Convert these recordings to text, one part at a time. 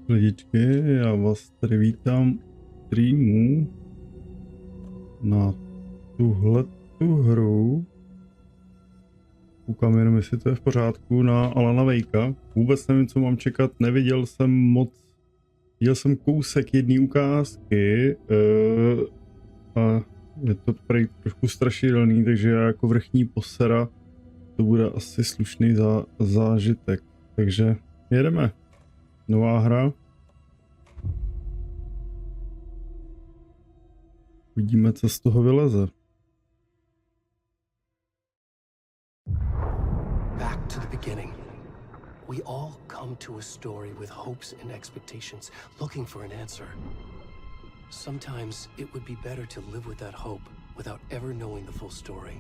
Lidičky, já vás tady vítám streamu na tuhletu hru. Koukám jenom, jestli to je v pořádku, na Alana Wakea. Vůbec nevím, co mám čekat, neviděl jsem moc. Viděl jsem kousek jedné ukázky a je to prej trošku strašidelný, takže já jako vrchní posera to bude asi slušný zážitek. Takže jedeme. Nová hra. Uvidíme, co z toho vyleze. Back to the beginning. We all come to a story with hopes and expectations, looking for an answer. Sometimes it would be better to live with that hope without ever knowing the full story.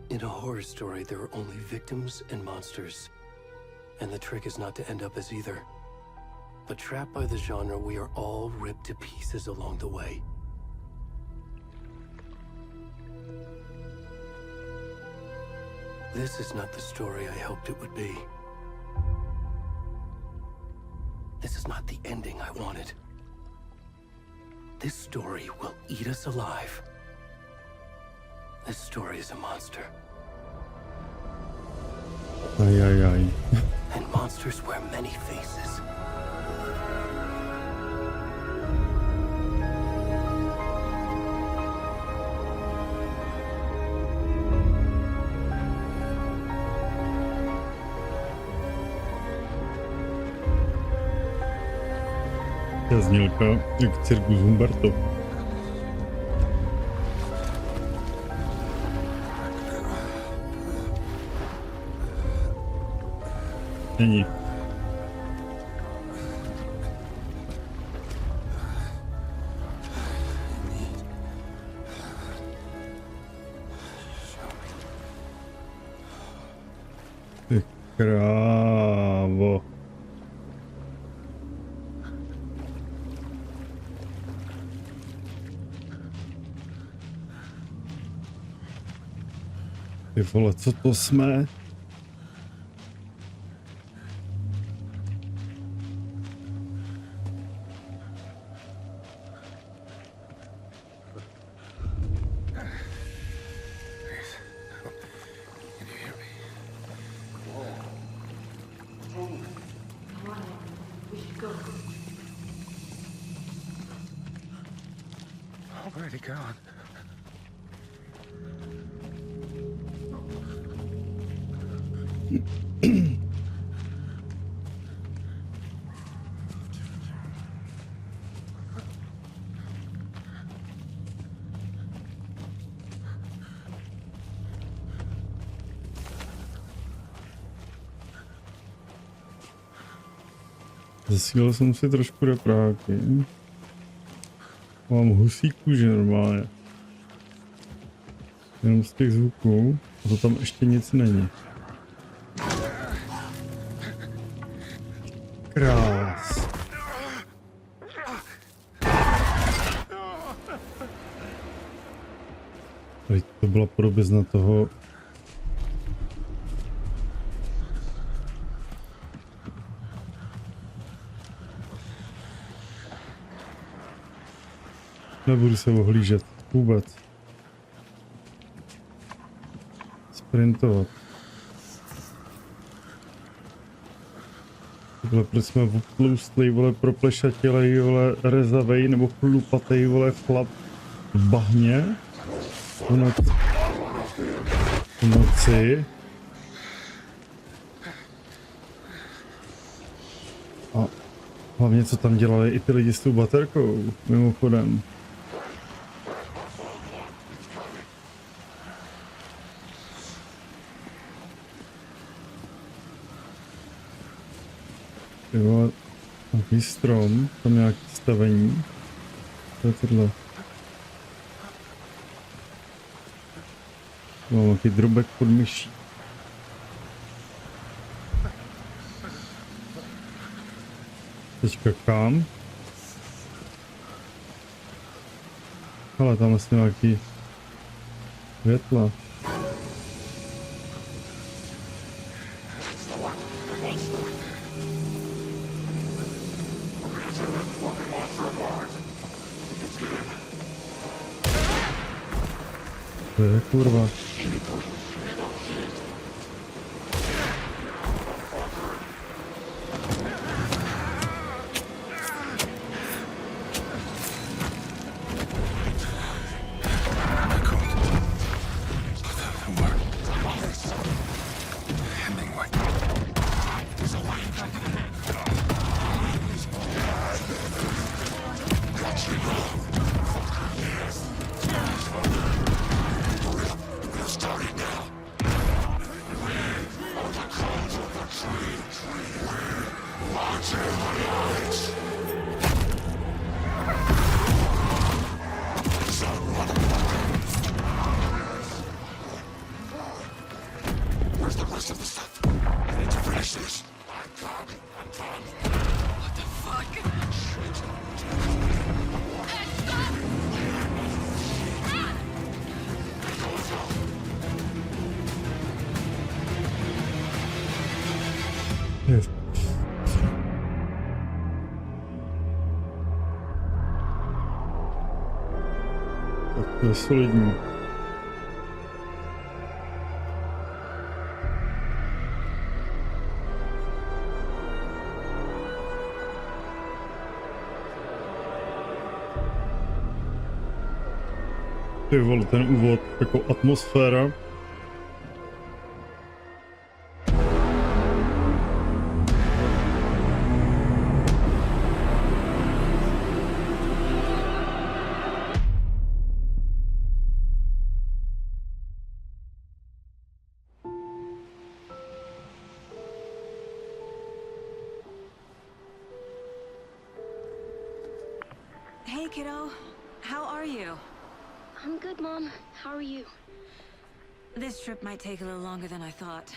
In a horror story, there are only victims and monsters. And the trick is not to end up as either. But trapped by the genre, we are all ripped to pieces along the way. This is not the story I hoped it would be. This is not the ending I wanted. This story will eat us alive. This story is a monster. Ajajaj. And monsters wear many faces. Ta znělka jak cirkus Humberto. Není. Ty krávo. Ty vole, co to jsme? Zasílal jsem si trošku repráky. Mám husí kůži normálně. Jenom z těch zvuků. A to tam ještě nic není. Krás. Teď to byla podobizna toho. Nebudu se ohlížet vůbec. Sprintovat. Tohle, proč jsme obtloustlý, vole, proplešatělej, vole, rezavej nebo chlupatej, vole, chlap v bahně. V noci. A hlavně, co tam dělali i ty lidi s tou baterkou, mimochodem. Jo, nějaký strom, tam nějaký stavení. To je tohle. Mám nějaký drobek pod myší. Teďka kam? Ale tam vlastně nějaký světla. To je kurva. Tak to je solidní. Ty vole, ten úvod, jako atmosféra. Hey, kiddo. How are you? I'm good, Mom. How are you? This trip might take a little longer than I thought.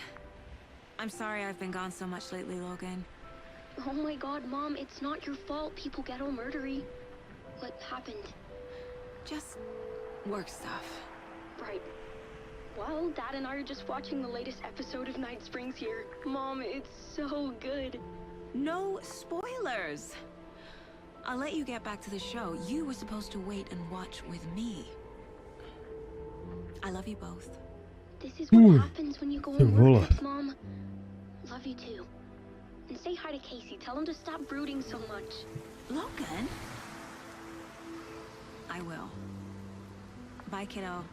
I'm sorry I've been gone so much lately, Logan. Oh my god, Mom, it's not your fault people get all murdery. What happened? Just work stuff. Right. Well, Dad and I are just watching the latest episode of Night Springs here. Mom, it's so good. No spoilers! I'll let you get back to the show. You were supposed to wait and watch with me. I love you both. This is what happens when you go on work trips, Mom. Love you too. And say hi to Casey. Tell him to stop brooding so much. Logan? I will. Bye, kiddo.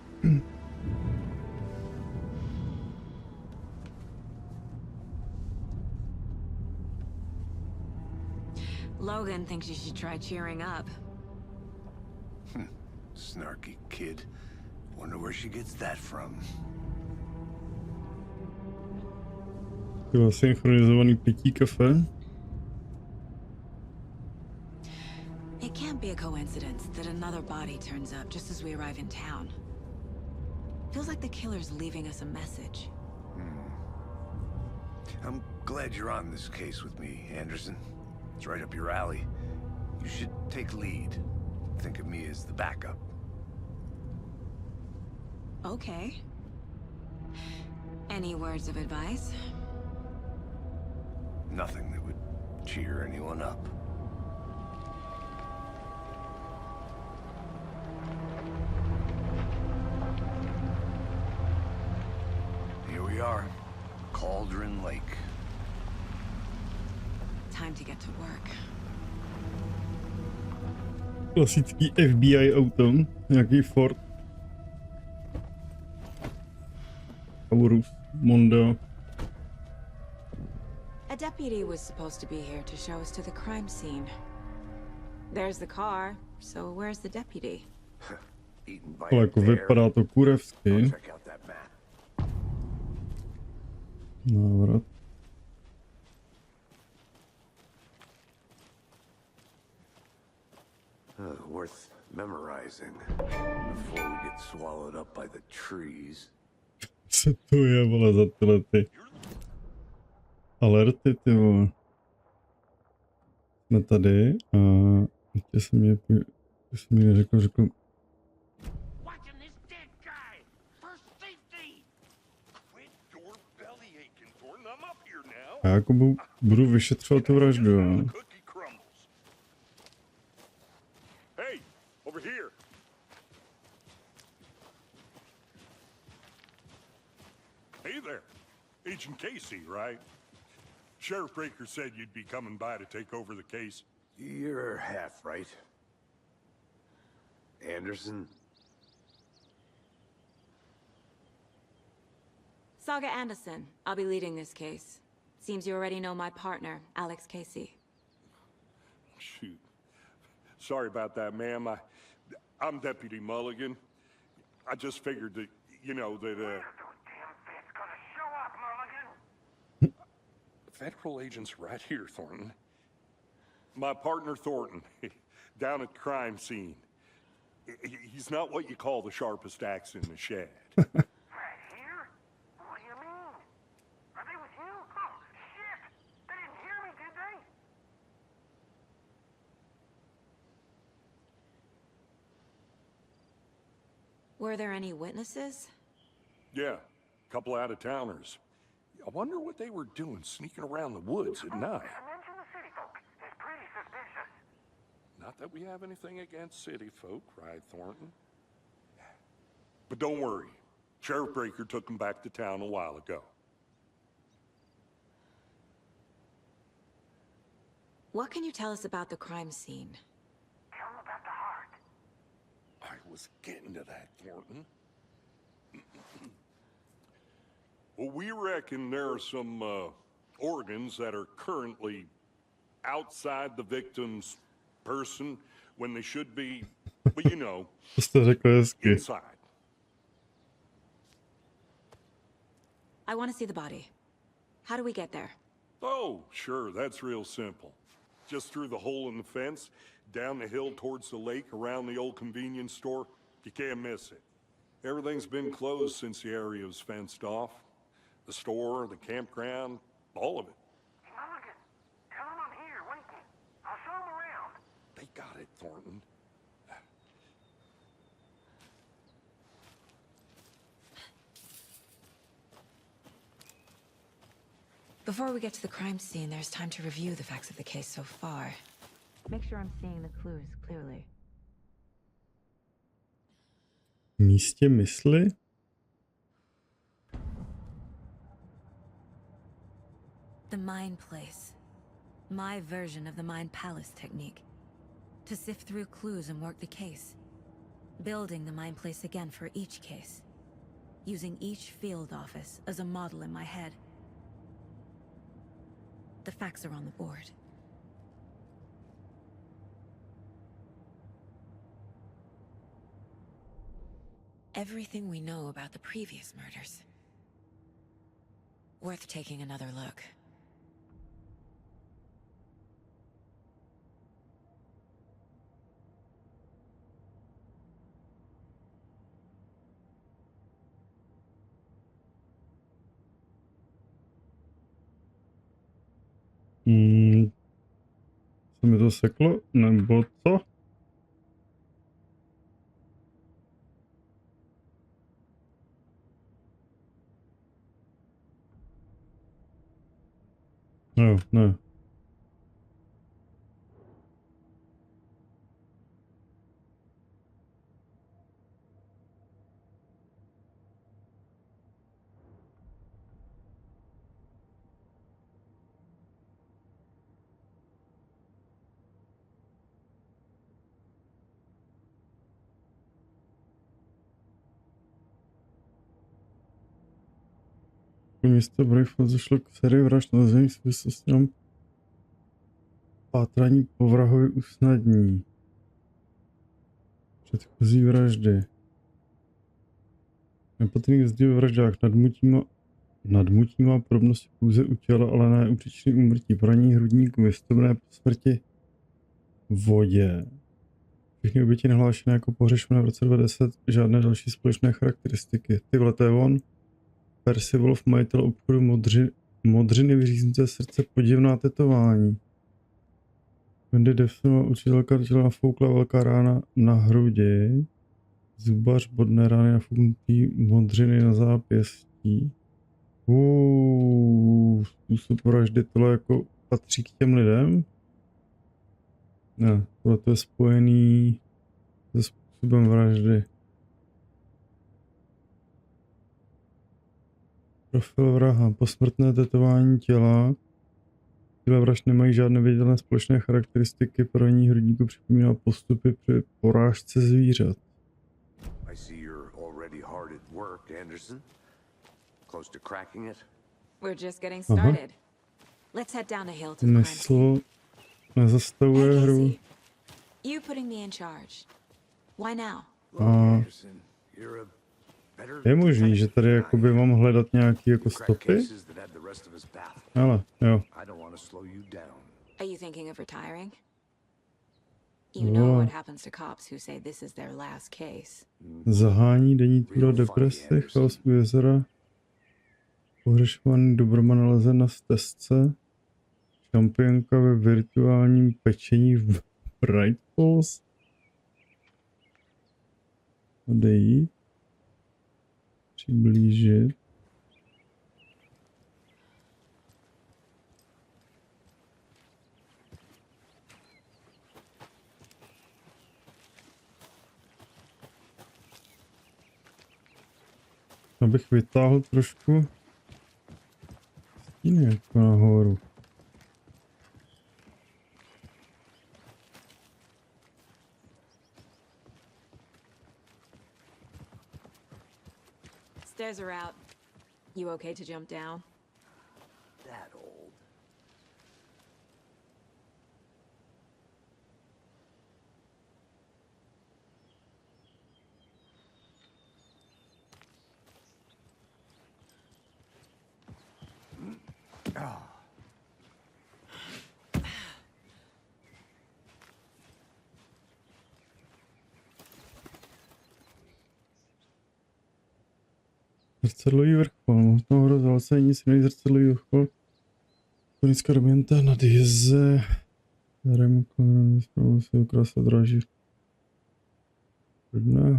Logan thinks you should try cheering up. Snarky kid. Wonder where she gets that from. Taková synchronizovaný pití kafe. It can't be a coincidence that another body turns up just as we arrive in town. Feels like the killer's leaving us a message. I'm glad you're on this case with me, Anderson. It's right up your alley. You should take lead. Think of me as the backup. Okay. Any words of advice? Nothing that would cheer anyone up. Here we are. Cauldron Lake. Time to get to work. Klasický FBI auto, nějaký Ford. Taurus, Mondo. A deputy was supposed to be here to show us to the crime scene. There's the car, so where's the deputy? Eaten by Ale a jako bear. vypadá to kurevsky. Check out that map. Návrat. Worth memorizing before we get swallowed up by the trees. Co to je, vole, za tyhle ty alerty, ty vole. jsme tady a ještě jsem mi řekl, já jako budu vyšetřovat tu vraždu, jo. Hey there, Agent Casey, right? Sheriff Breaker said you'd be coming by to take over the case. You're half right. Anderson? Saga Anderson. I'll be leading this case. Seems you already know my partner, Alex Casey. Shoot. Sorry about that, ma'am. I'm Deputy Mulligan. I just figured that, you know, that, Federal agents right here, Thornton. My partner, Thornton, down at the crime scene. He's not what you call the sharpest axe in the shed. Right here? What do you mean? Are they with you? Oh, shit! They didn't hear me, did they? Were there any witnesses? Yeah, a couple out-of-towners. I wonder what they were doing sneaking around the woods at night. Mention the city folk. It's pretty suspicious. Not that we have anything against city folk, right, Thornton? But don't worry. Sheriff Breaker took them back to town a while ago. What can you tell us about the crime scene? Tell them about the heart. I was getting to that, Thornton. Well, we reckon there are some organs that are currently outside the victim's person when they should be, but you know, inside. I want to see the body. How do we get there? Oh, sure, that's real simple. Just through the hole in the fence, down the hill towards the lake, around the old convenience store. You can't miss it. Everything's been closed since the area was fenced off. The store, the campground, all of it. Mulligan, tell them I'm here, waiting. I'll show them around. They got it, Thornton. Before we get to the crime scene, there's time to review the facts of the case so far. Make sure I'm seeing the clues clearly. Místě mysli? The Mind Place. My version of the Mind Palace technique. To sift through clues and work the case. Building the Mind Place again for each case. Using each field office as a model in my head. The facts are on the board. Everything we know about the previous murders. Worth taking another look. Co mi to seklo? Nebo co? No, ne. Město Brejfeld zašlo k sérii vražd na zemi s výsostným pátrání po vrahovi usnadní. Předchozí vraždy. Nepatrný zdi ve vraždách nadmutí má podobnosti pouze u těla, ale ne u příčiny úmrtí. Praní hrudníku vystobné po smrti v vodě. Všechny oběti nahlášené jako pohřešené v roce 2010, žádné další společné charakteristiky. Ty vole, to je on. Percy Wolf, majitel obchodu modřiny vyříznuté srdce, podivná tetování. Wendy Devsonová učitelka těla foukla velká rána na hrudi. Zubař bodné rány a fuknutý modřiny na zápěstí. Způsob vraždy, tohle jako patří k těm lidem? Ne, tohle to je spojený se způsobem vraždy. Profil vraha. Posmrtné tetování těla. Těla vražd nemají žádné viditelné společné charakteristiky. Praní hrudníku připomíná postupy při porážce zvířat. I see you're already hard at work, Anderson. Close to cracking it? We're just getting started. Let's head down a hill to the crime scene. Mysl nezastavuje Hey, hru. Casey, you putting me in charge. Why now? Look, Anderson, you're a better Je možný, detective že tady than I jakoby am. mám hledat nějaký jako You crack stopy? cases that had the rest of us baffled. Ale, jo. I don't want to slow you down. Are you thinking of retiring? You know what happens to cops who say this is their last case. Zahání denní túra deprese, chaos u jezera. Pohřešovaný Dobrman nalezen na stezce. Šampionka ve virtuálním pečení v Bright Falls. Odejít. Přiblížit. Abych vytáhl trošku stíny jako nahoru. Stairs are out. You okay to jump down? That old. Zrcadlový vrchol. Možnou hrozil se nic jiný zrcadlový vrchol. Konická dominta nad jezerem. Zprávu se ukrása draží. Prvné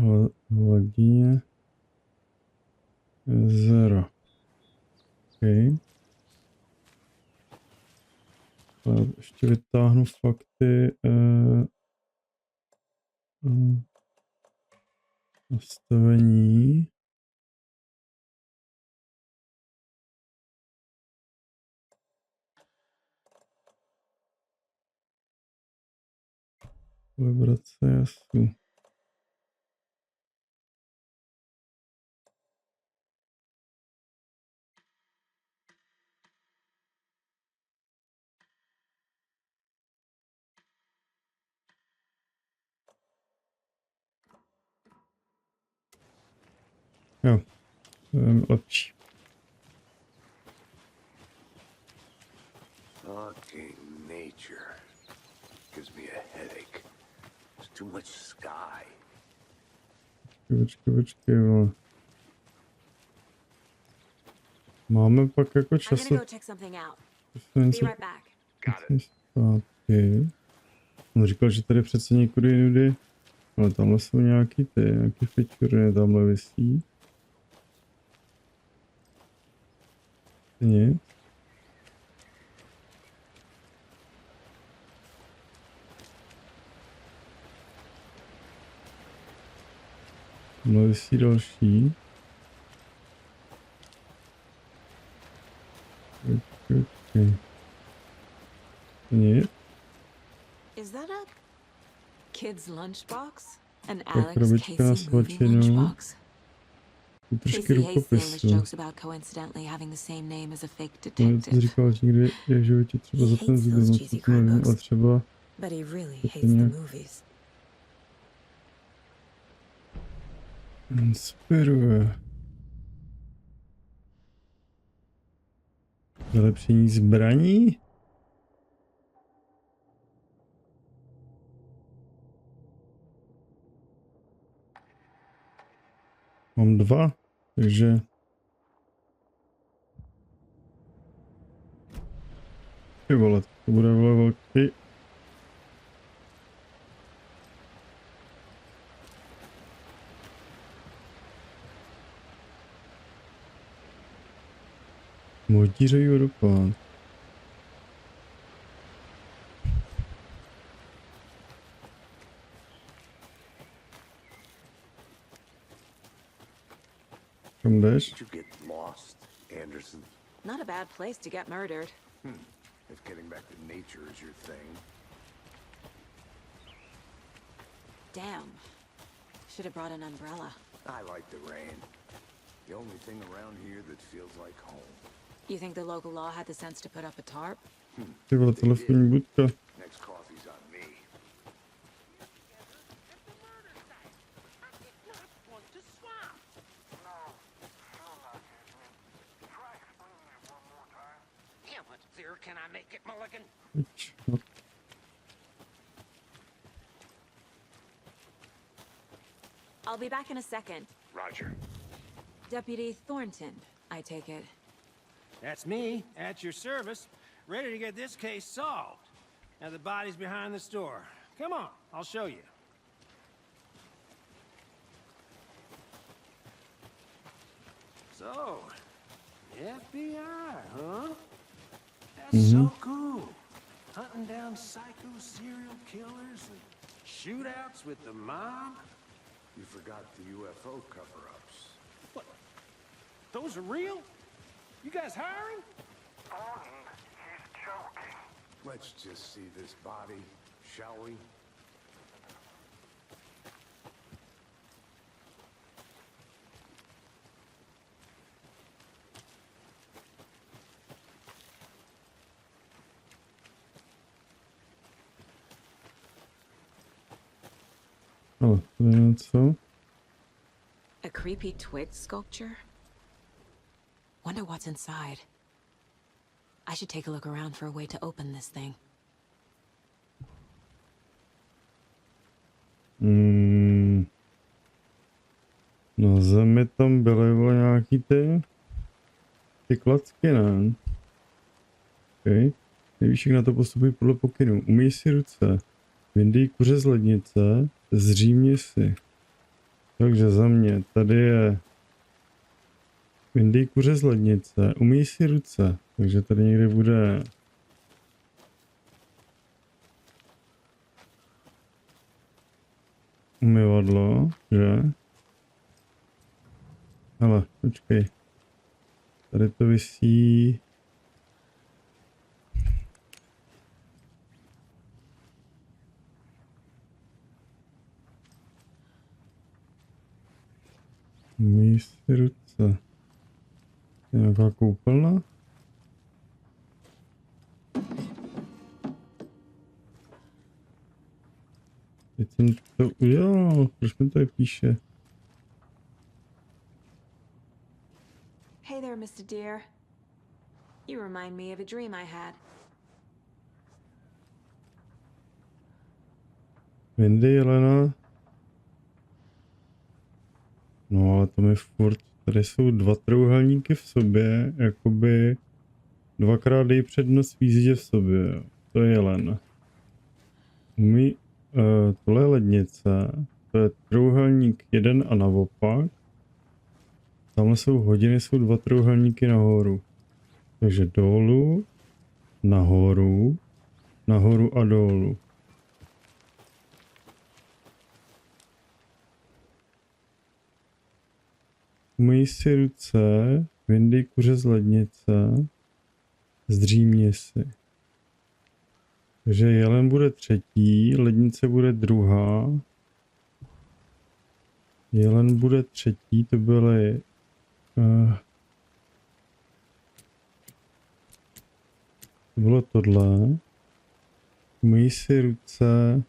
hladině jezera. OK. Ale ještě vytáhnu fakty. Nastavení. Vibrace jasů. Jo, to je lepší. Fucking nature gives me a headache. There's too much sky. Počkej, vole. Máme pak jako I'm času. gonna go check something out. Něco Be right back. zpátky. On říkal, že tady přece někudy jinudy. Ale tamhle jsou nějaký feature, tamhle visí. Nic. Tamhle visí další. Okay. Nic. Is that a kid's lunchbox? An Tak Alex krabička na Casey movie svačinu. lunchbox. Útržky Casey hates the English rukopisu. jokes about coincidentally having the same name as a fake No, ty detective, říkal, že někdy je v životě třeba He za ten hates those zubem, cheesy to nevím, crime ale books. třeba but he really to hates the nějak movies. inspiruje. Vylepšení zbraní? Mám 2, takže ty vole, to bude velký Rytířový vodopád. Kam jdeš? Did you get lost, Anderson? Not a bad place to get murdered. If getting back to nature is your thing. Damn. Should have brought an umbrella. I like the rain. The only thing around here that feels like home. You think the local law had the sense to put up a tarp? Ty vole, telefonní budka. Next coffee's on me. Yeah, what there can I make it, Mulligan? Pojď, no. I'll be back in a second. Roger. Deputy Thornton, I take it. That's me, at your service, ready to get this case solved. Now the body's behind the store. Come on, I'll show you. So, FBI, huh? That's so cool. Hunting down psycho serial killers and shootouts with the mob. You forgot the UFO cover-ups. What? Those are real? You guys hiring? Thornton, he's joking. Let's just see this body, shall we? Ale to je něco. A creepy twig sculpture? Wonder what's inside. I should take a look around for a way to open this thing. Na zemi tam byly nějaký ty klacky, ne? Okay. Nevíš, jak na to postupují podle pokynů. Umyj si ruce. Vyndej kuře z lednice. Zřímni si. Takže za mě tady je vyndej kuře z lednice. Umyj si ruce. Takže tady někde bude umyvadlo, že? Hele, počkej. Tady to visí. Umyj si ruce. Nějaká koupelna? Teď jsem to udělal. Proč mi to píše? Hey there, Mr. Deer. You remind me of a dream I had. Wendy, Jelena. No ale to mi furt, tady jsou dva trouhelníky v sobě, jakoby dvakrát dej přednost výzdě v sobě, jo. To je Jelena. Tohle je lednice, to je trouhelník jeden a naopak. Tamhle jsou hodiny, jsou dva trouhelníky nahoru. Takže dolů, nahoru, nahoru a dolů. Umyj si ruce, vyndej kuře z lednice, zdřímni si. Takže jelen bude třetí, lednice bude druhá. Jelen bude třetí, to byly... to bylo tohle. Umyj si ruce.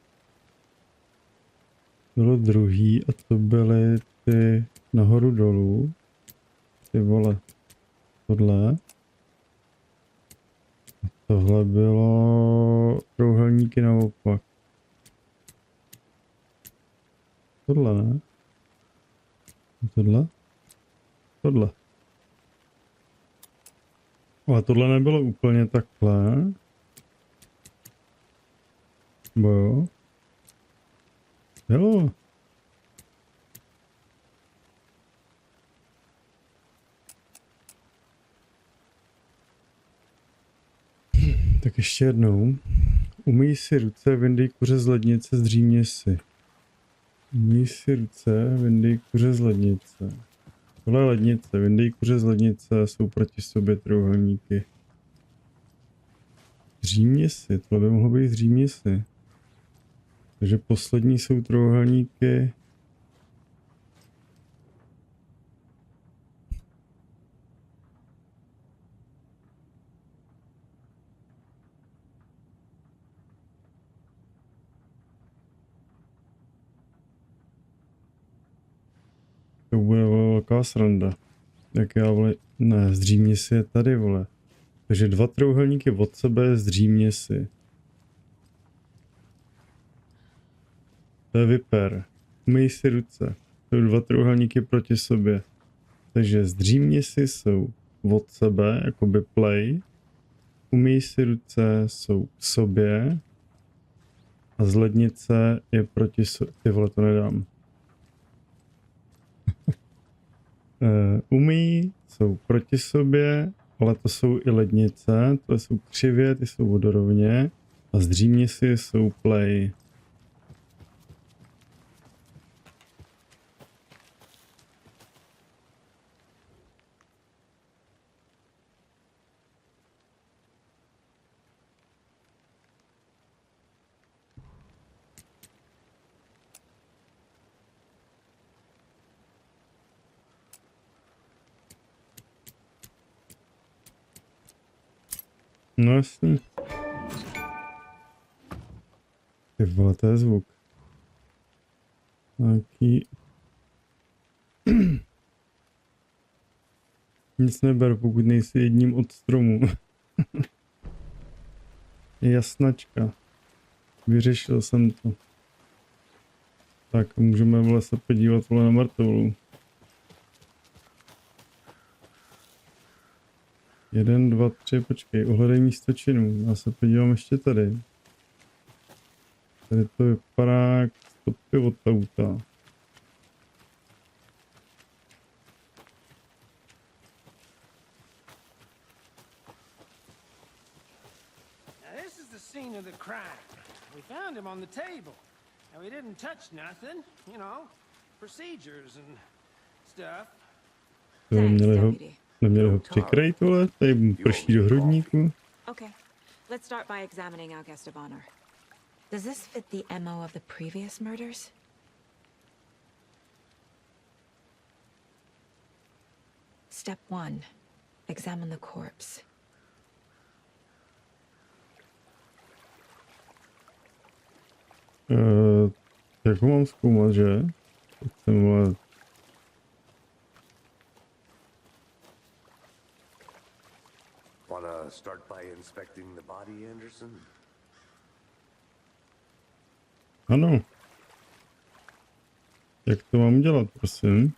Bylo druhý a to byly ty nahoru dolů. Ty vole. Tohle. A tohle bylo trouhelníky naopak. Tohle ne? Tohle? Tohle. Ale tohle nebylo úplně takhle. Bo jo? Jo. ještě jednou. Umyj si ruce, vyndej kuře z lednice, zdřímni si. Umyj si ruce, vyndej kuře z lednice. Tohle je lednice, vyndej kuře z lednice, jsou proti sobě trojúhelníky. Zdřímni si, tohle by mohlo být zdřímni si. Takže poslední jsou trojúhelníky. To bude velká sranda. Jak já vole... Ne, zdřímni si je tady, vole. Takže 2 trojúhelníky od sebe, zdřímni si. To je vyper. Umyj si ruce. To jsou 2 trojúhelníky proti sobě. Takže zdřímni si jsou od sebe, jakoby play. Umyj si ruce jsou k sobě. A z lednice je proti sobě. Ty vole, to nedám. Umyj jsou proti sobě, ale to jsou i lednice, to jsou křivě, ty jsou vodorovně a zdřímni si jsou play. No jasný. Ty vole, to je zvuk. Taký... Nic neber, pokud nejsi jedním od stromů. Jasnačka. Vyřešil jsem to. Tak, můžeme vole se podívat vole na mrtvolu. 1, 2, 3, počkej, ohledej místo činu. Já se podívám ještě tady. Tady to vypadá jak stopky od auta. Now this is the scene of the crime. We found him on the table. And we didn't touch nothing, you know, procedures and stuff. Neměli ho přikrejt, vole, tady mu prší do hrudníku. Okay, let's start by examining our guest of honor. Does this fit the MO of the previous murders? Step 1. Examine the corpse. Jak ho mám zkoumat, že? Vole... Wanna start by inspecting the body, Anderson? Ano. Jak to mám dělat, prosím?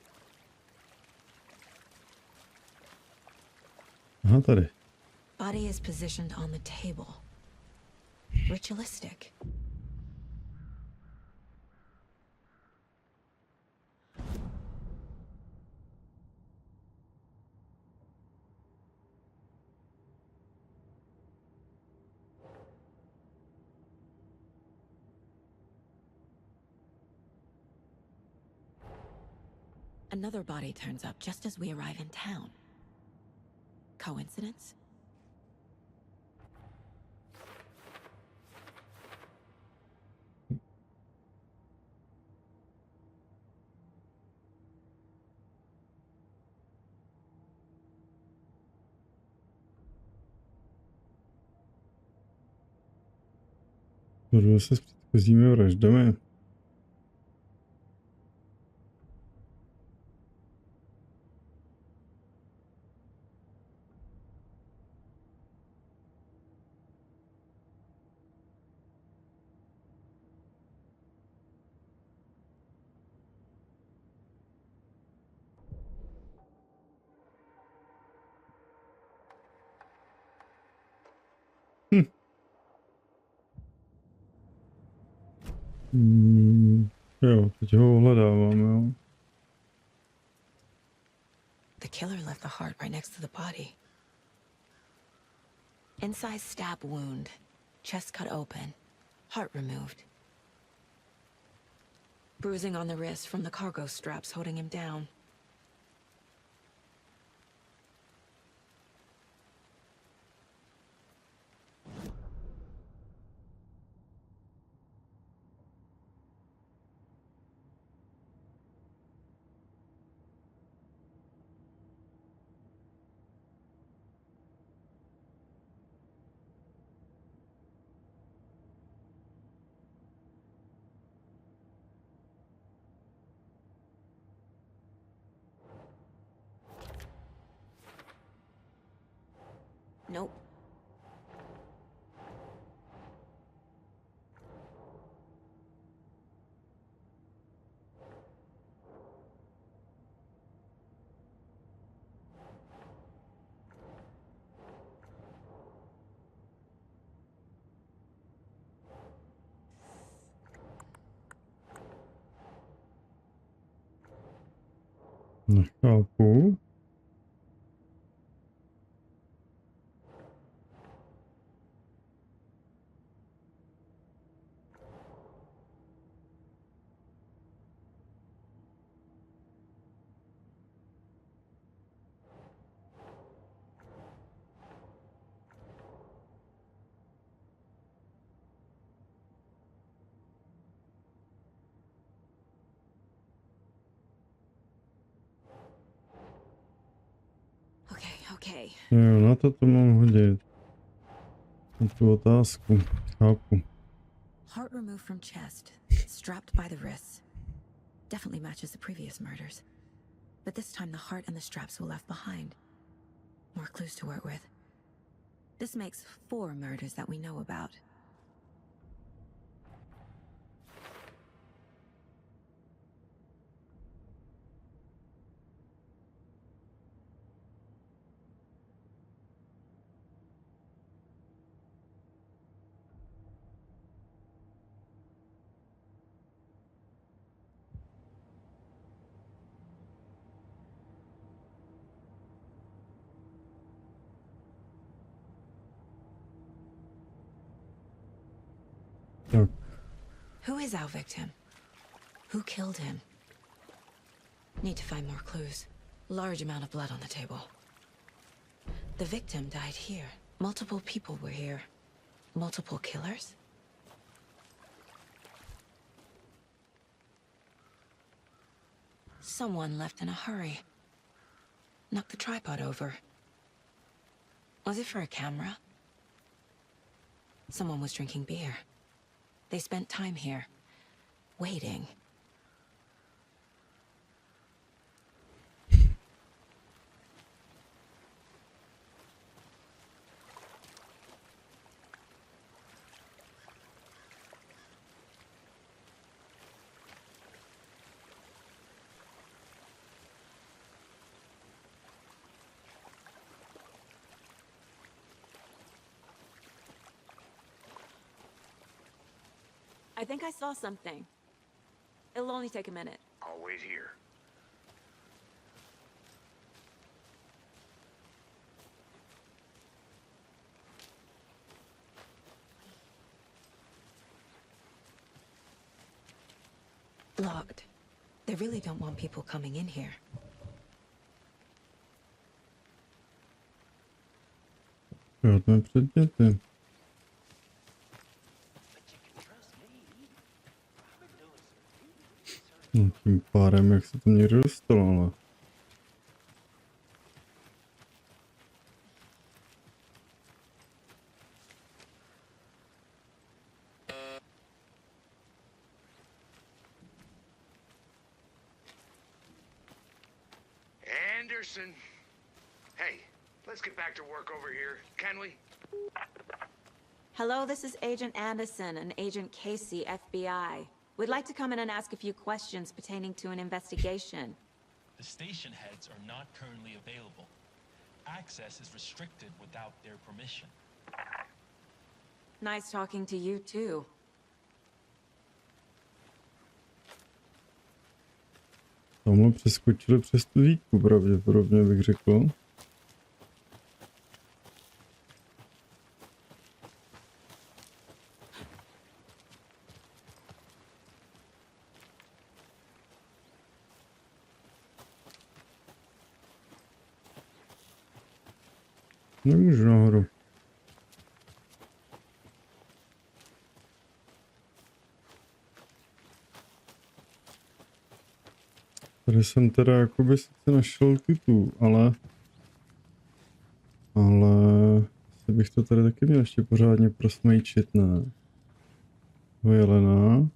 Aha, tady. Body is positioned on the table. Ritualistic. Another body turns up just as we arrive in town. Coincidence? Shoduje se s předchozími vraždami. Jo, teď ho ohledávám, jo. The killer left the heart right next to the body. Inside stab wound, chest cut open, heart removed. Bruising on the wrist from the cargo straps holding him down. Nope. Nechápu. Okay. Jo, na to mám hodit. Na tu otázku. Chápu. Heart removed from chest, strapped by the wrists. Definitely matches the previous murders. But this time the heart and the straps were left behind. More clues to work with. This makes 4 murders that we know about. Tak. Who is our victim? Who killed him? Need to find more clues. Large amount of blood on the table. The victim died here. Multiple people were here. Multiple killers? Someone left in a hurry. Knocked the tripod over. Was it for a camera? Someone was drinking beer. They spent time here, waiting. I think I saw something. It'll only take a minute. I'll wait here. Locked. They really don't want people coming in here. Žádné předměty. No, tím pádem, jak se to někdo dostalo, ale... Anderson. Hey, let's get back to work over here, can we? Hello, this is Agent Anderson and Agent Casey, FBI. We'd like to come in and ask a few questions pertaining to an investigation. The station heads are not currently available. Access is restricted without their permission. Nice talking to you, too. Tamhle přeskočili přes tu zítku, pravděpodobně bych řekl. Nemůžu nahoru. Tady jsem teda jakoby sice našel titul, ale asi bych to tady taky měl ještě pořádně prosmejčit, ne? Jelena.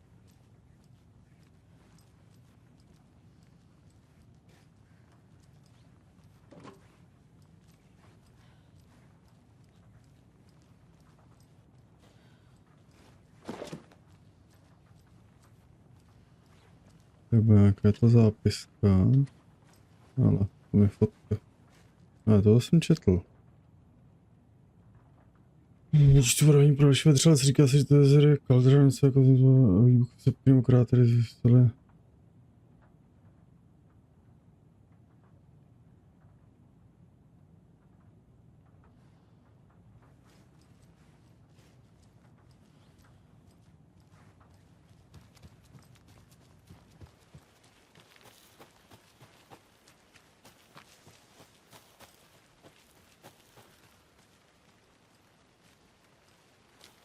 Nebo nějaká to zápiska. Ale to je fotka. Ale toho jsem četl. Čtvrání pro vyšetřovat říká se, že to je jezero kaldra, něco jako výbuch se prvním krátery zůstaly.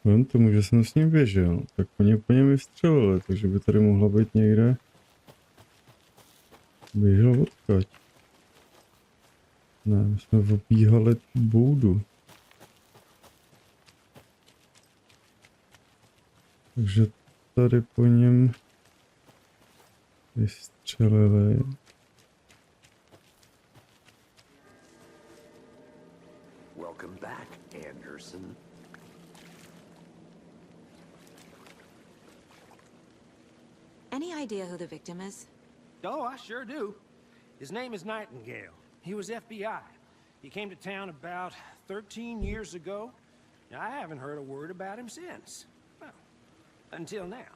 Vem tomu, že jsem s ním běžel, tak oni po něm vystřelili, takže by tady mohla být někde. Běžel odkud? Ne, my jsme obíhali boudu. Takže tady po něm vystřelili. Welcome back, Anderson. Any idea who the victim is? Oh, I sure do. His name is Nightingale. He was FBI. He came to town about 13 years ago. I haven't heard a word about him since. Well, until now.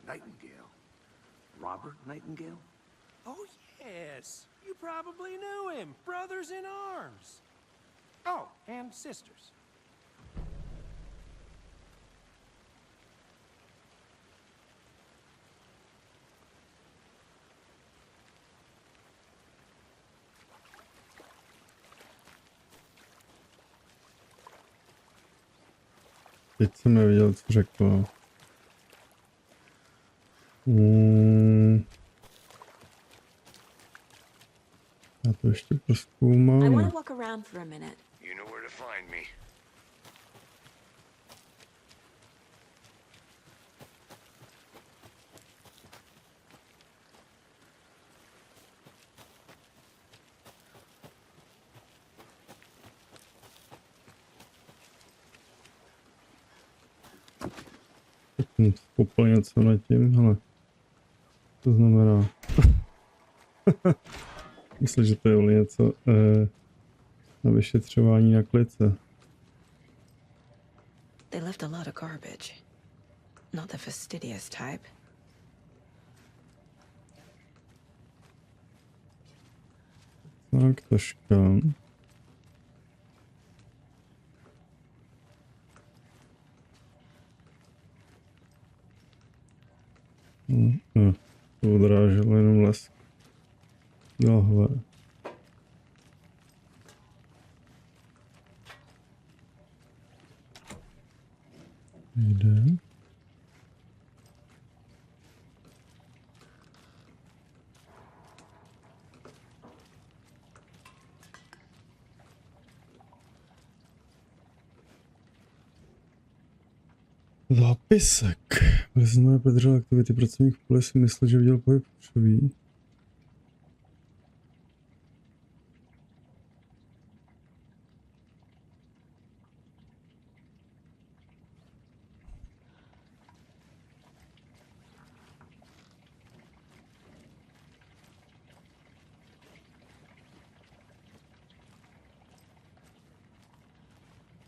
Nightingale? Robert Nightingale? Oh, yes. You probably knew him. Brothers in arms. Oh, and sisters. Teď jsem nevěděl, co řekla. Já to ještě I prozkoumám. want to walk around for a minute. You know where to find me. Kopal něco nad tím, hele. To znamená. Myslím, že to je něco na vyšetřování na klice. They left a lot of garbage. Not the fastidious type. Tak, taška. To odráželo jenom les. Lahve. Jde. Zápisek. Znamená Pedro aktivity pracovních pole si myslel, že viděl pohyb všový.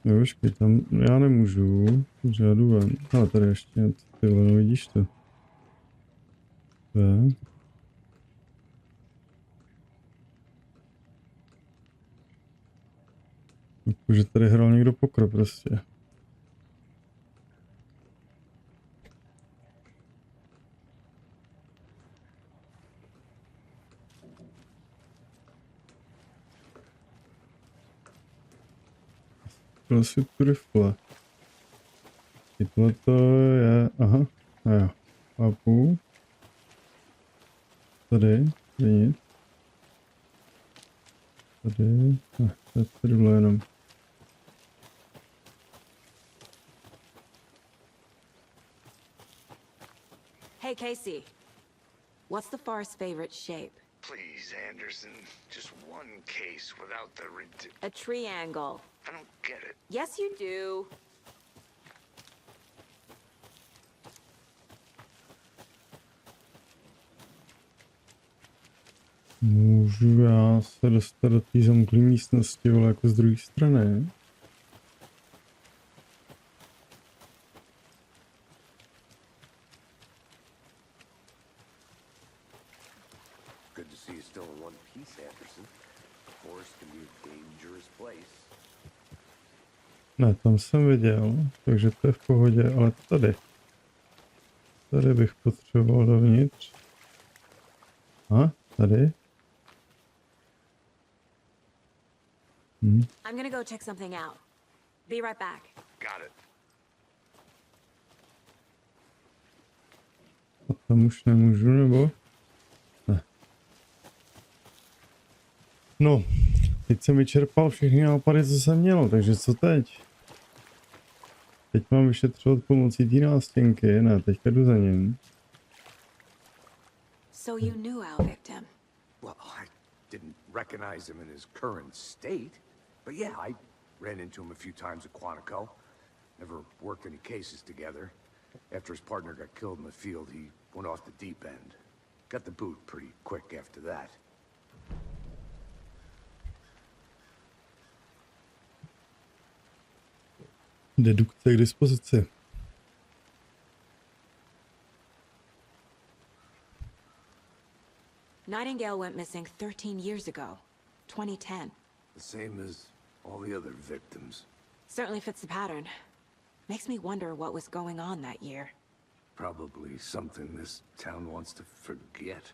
Jo, počkej, tam já nemůžu, takže já jdu ven. Ale tady ještě něco, ty vole, no vidíš to. To je. Jakože tady hrál někdo poker prostě. asi tu rifle. Tyhle to je, aha, jo, chápu. Tady, je nic. Tady, to je tady jenom. Hey, Casey. What's the far's favorite shape? Please, Anderson. Just one case without the A triangle. I don't get it. Yes, you do. Můžu já se dostat do té zamklé místnosti, ale jako z druhé strany? Good to see you still in one piece, Anderson. The forest can be a dangerous place. Ne, tam jsem viděl, takže to je v pohodě, ale tady. Tady bych potřeboval dovnitř. A, tady. I'm gonna go check something out. Be right back. Got it. A tam už nemůžu, nebo? Ne. No, teď jsem vyčerpal všechny nápady, co jsem měl, takže co teď? Teď mám vyšetřovat pomocí té nástěnky, ne, teďka jdu za ním. So you knew our victim. Well, I didn't recognize him in his current state. But yeah, I ran into him a few times at Quantico. Never worked any cases together. After his partner got killed in the field, he went off the deep end. Got the boot pretty quick after that. Dedukce k dispozici. Nightingale went missing 13 years ago, 2010. The same as all the other victims. Certainly fits the pattern. Makes me wonder what was going on that year. Probably something this town wants to forget.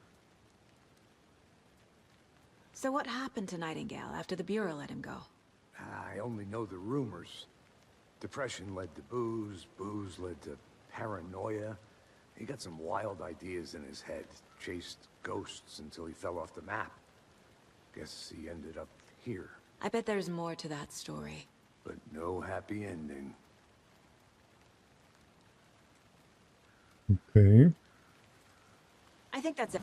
So what happened to Nightingale after the Bureau let him go? I only know the rumors. Depression led to booze, booze led to paranoia. He got some wild ideas in his head, chased ghosts until he fell off the map. Guess he ended up here. I bet there's more to that story. But no happy ending. Okay. I think that's it.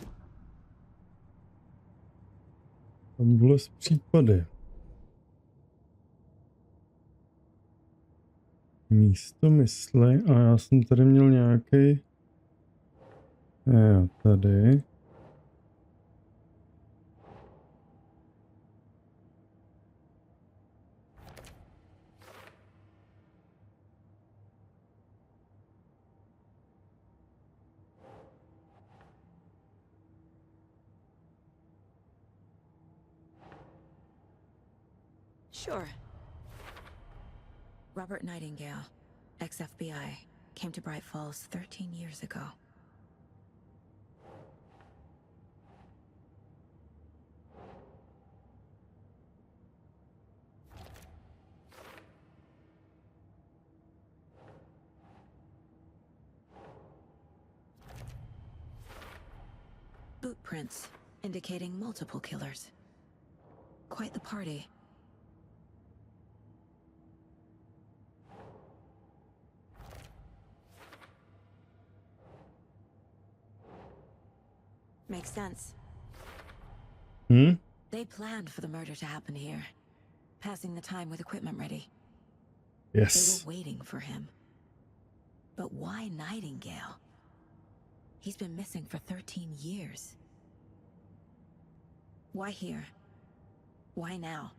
Ambulance případy. Místo mysli a já jsem tady měl nějaký. Jo, tady. Sure. Robert Nightingale, ex-FBI, came to Bright Falls 13 years ago. Boot prints indicating multiple killers. Quite the party. Makes sense. They planned for the murder to happen here, passing the time with equipment ready. Yes. They were waiting for him. But why Nightingale? He's been missing for 13 years. Why here? Why now?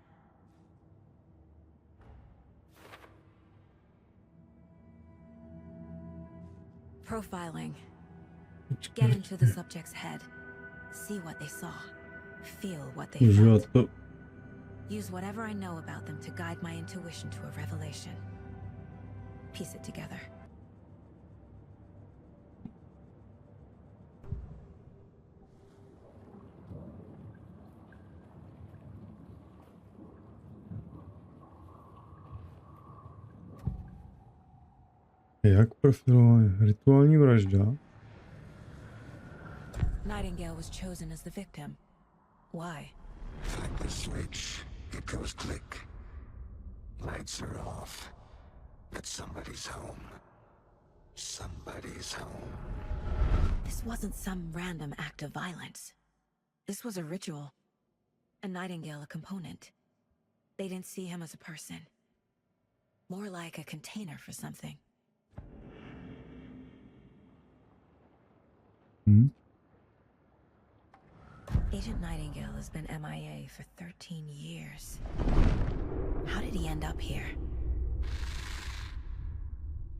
Profiling. Get into the subject's head. See what they saw. Feel what they felt. Use whatever I know about them to guide my intuition to a revelation. Piece it together. Jak profilování? Rituální vražda? Nightingale was chosen as the victim. Why? Like the switch, it goes click. Lights are off. But somebody's home. Somebody's home. This wasn't some random act of violence. This was a ritual. And Nightingale a component. They didn't see him as a person. More like a container for something. Agent Nightingale has been MIA for 13 years. How did he end up here?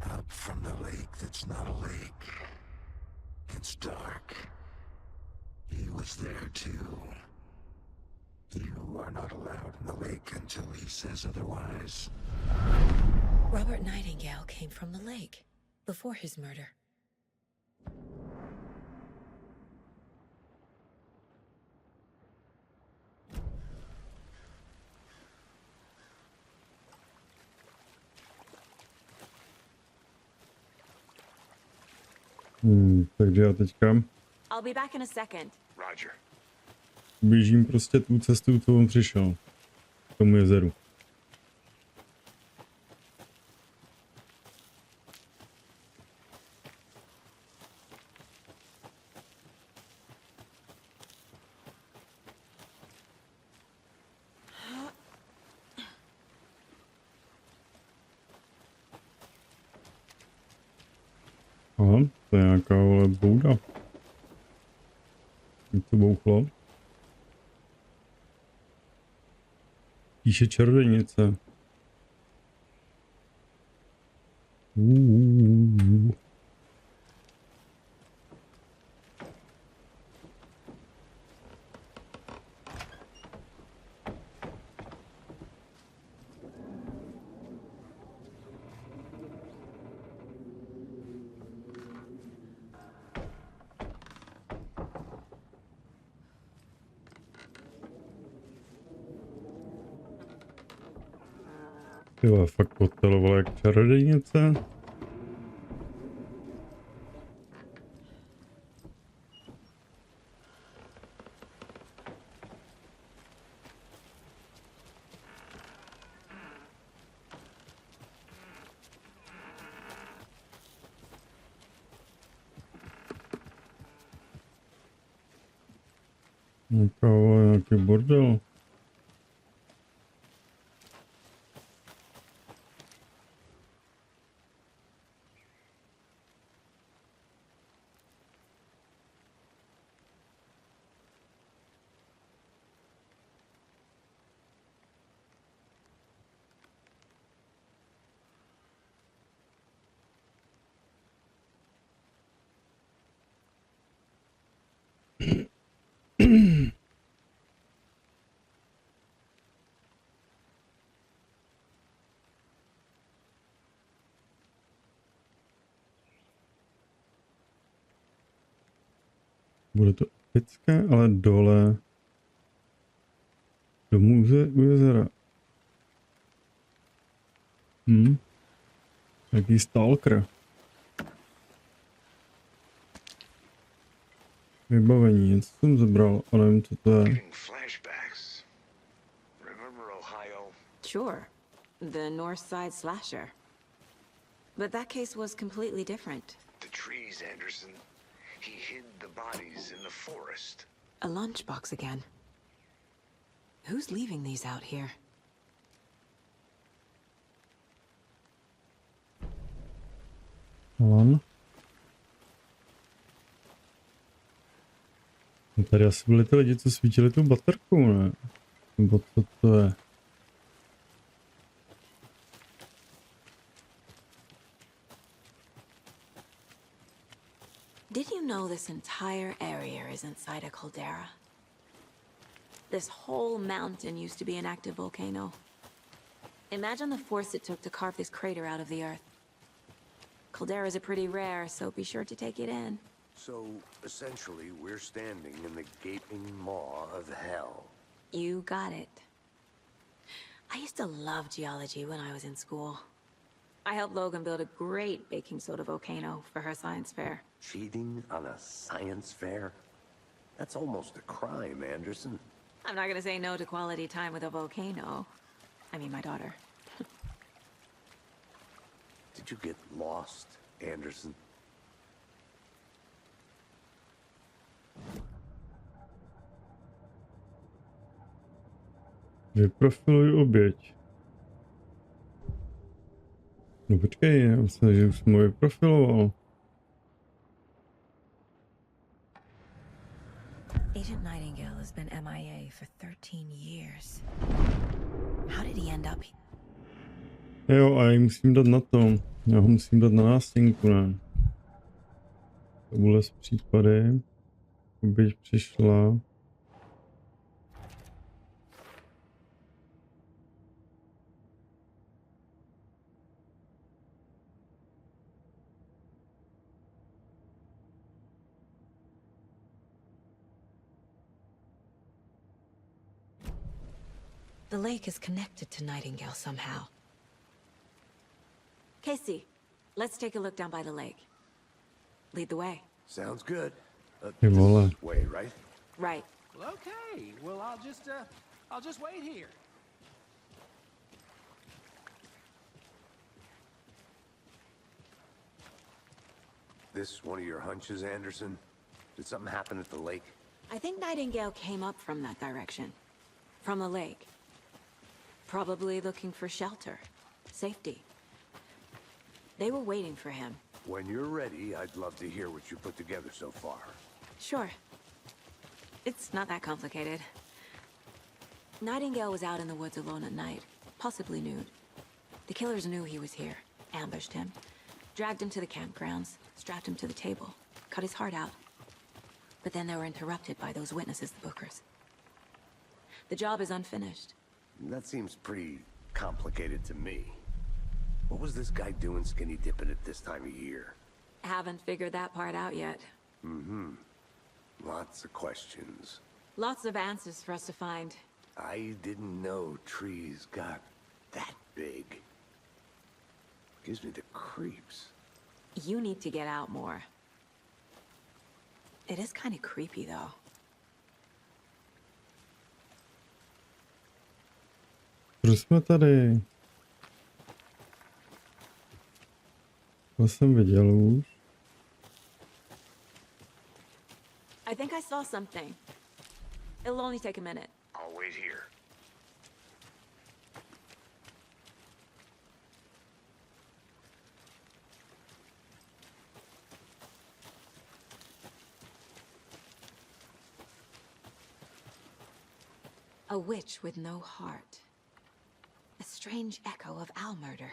Up from the lake that's not a lake. It's dark. He was there too. You are not allowed in the lake until he says otherwise. Robert Nightingale came from the lake before his murder. Takže já teďka I'll be back in a second. Roger. běžím prostě tu cestu, co on přišel. K tomu jezeru. Aha, to je nějaká vole bouda. Jak to bouchlo? Píše čarodějnice. Ty vole, fakt poteloval jak čarodějnice. Nějaký bordel. Bude to epické, ale dole do muže u jezera. Jaký stalker. Vybavení, něco jsem zebral, ale nevím, co to je. Sure. The North Side slasher. But that case was completely different. The trees, Anderson. He hid the bodies in the forest. A lunchbox again. Who's leaving these out here? No, tady asi byli ty lidi, co svítili tu baterku, ne? Nebo co to je? Did you know this entire area is inside a caldera? This whole mountain used to be an active volcano. Imagine the force it took to carve this crater out of the earth. Calderas are pretty rare, so be sure to take it in. So, essentially, we're standing in the gaping maw of hell. You got it. I used to love geology when I was in school. I helped Logan build a great baking soda volcano for her science fair. Cheating on a science fair? That's almost a crime, Anderson. I'm not gonna say no to quality time with a volcano. I mean, my daughter. Did you get lost, Anderson? Vyprofiluj oběť. No počkej, já myslím, že už jsem ho vyprofiloval. Agent Nightingale has been MIA for 13 years. How did he end up here? Jo, a já musím dát na to. Já ho musím dát na nástěnku, ne? Tohle z případy. Oběť přišla. The lake is connected to Nightingale somehow. Casey, let's take a look down by the lake. Lead the way. Sounds good. Ty vole. This way, right? Right. Well, okay. Well, I'll just wait here. This one of your hunches, Anderson? Did something happen at the lake? I think Nightingale came up from that direction. From the lake. Probably looking for shelter. Safety. They were waiting for him. When you're ready, I'd love to hear what you put together so far. Sure. It's not that complicated. Nightingale was out in the woods alone at night, possibly nude. The killers knew he was here, ambushed him, dragged him to the campgrounds, strapped him to the table, cut his heart out. But then they were interrupted by those witnesses, the Bookers. The job is unfinished. That seems pretty complicated to me. What was this guy doing skinny dipping at this time of year? Haven't figured that part out yet. Mm-hmm. Lots of questions. Lots of answers for us to find. I didn't know trees got that big. Gives me the creeps. You need to get out more. It is kind of creepy, though. Proč jsme tady? To jsem viděl už. I think I saw something. It'll only take a minute. I'll wait here. A witch with no heart. A strange echo of owl murder.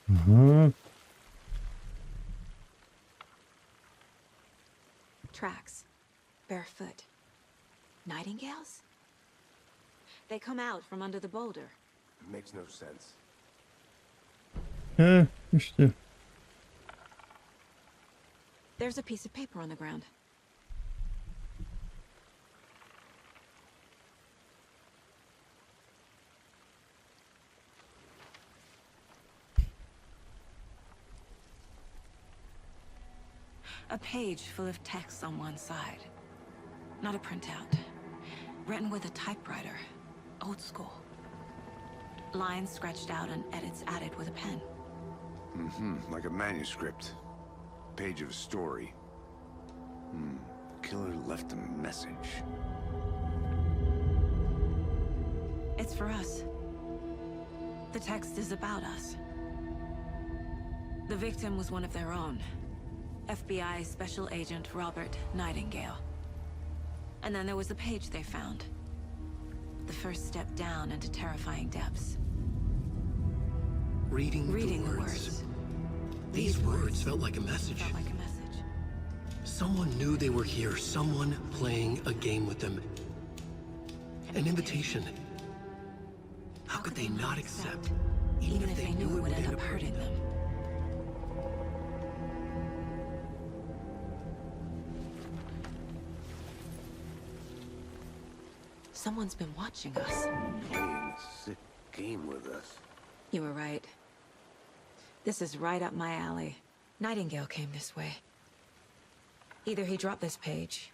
Aha. Tracks. Barefoot. Nightingales? They come out from under the boulder. Makes no sense. Ještě. There's a piece of paper on the ground. A page full of text on one side. Not a printout. Written with a typewriter. Old school. Lines scratched out and edits added with a pen. Mm-hmm. Like a manuscript. Page of a story. Killer left a message. It's for us. The text is about us. The victim was one of their own. FBI Special Agent Robert Nightingale. And then there was the page they found. The first step down into terrifying depths. Reading the the words. These words felt like a message. Felt like a message. Someone knew they were here, someone playing a game with them. An invitation. How could they not accept, even if they knew it would end up hurting them? Someone's been watching us. Playing a sick game with us. You were right. This is right up my alley. Nightingale came this way. Either he dropped this page,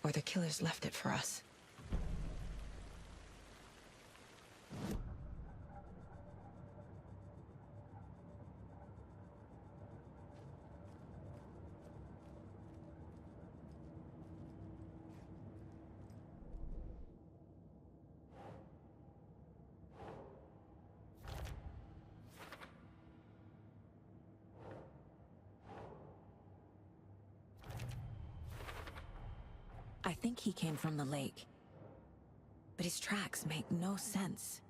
or the killers left it for us. I think he came from the lake. But his tracks make no sense.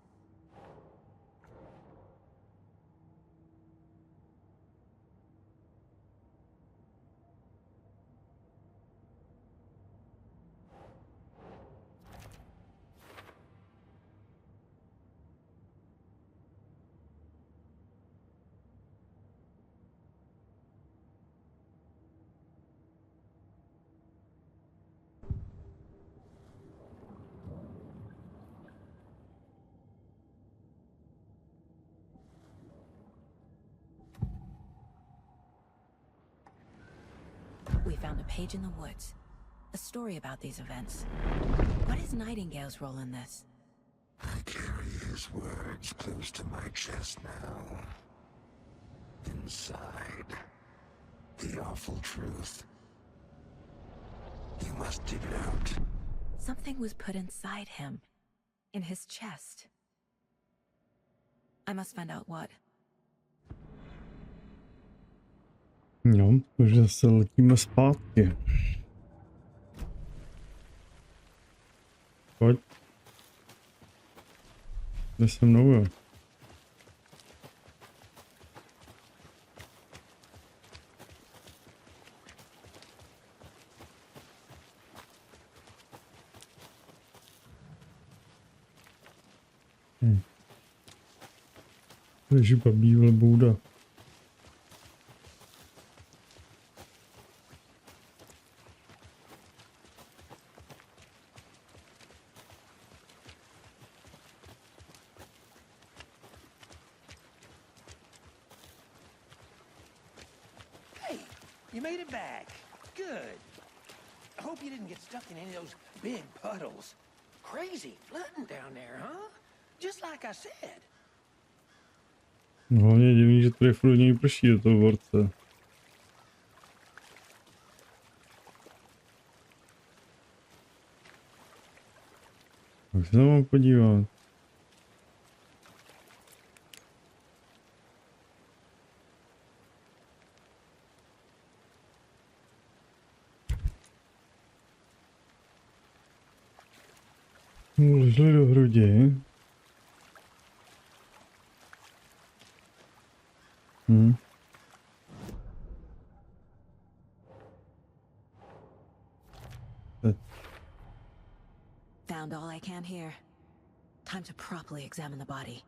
We found a page in the woods. A story about these events. What is Nightingale's role in this? I carry his words close to my chest now. Inside, the awful truth. You must dig it out. Something was put inside him. In his chest. I must find out what. Jo, už zase letíme zpátky. Pojď. Jde se mnou, jo. Ježipa, býval bouda. You made it back. Good. I hope you didn't get stuck in any of those big puddles. Crazy flooding down there, huh? Just like I said. No, hlavně divný, že tady furt něj prší do toho vorce. Tak se tam mám podívat. Vlezli do hrudi. Found all I can here. Time to properly examine the body.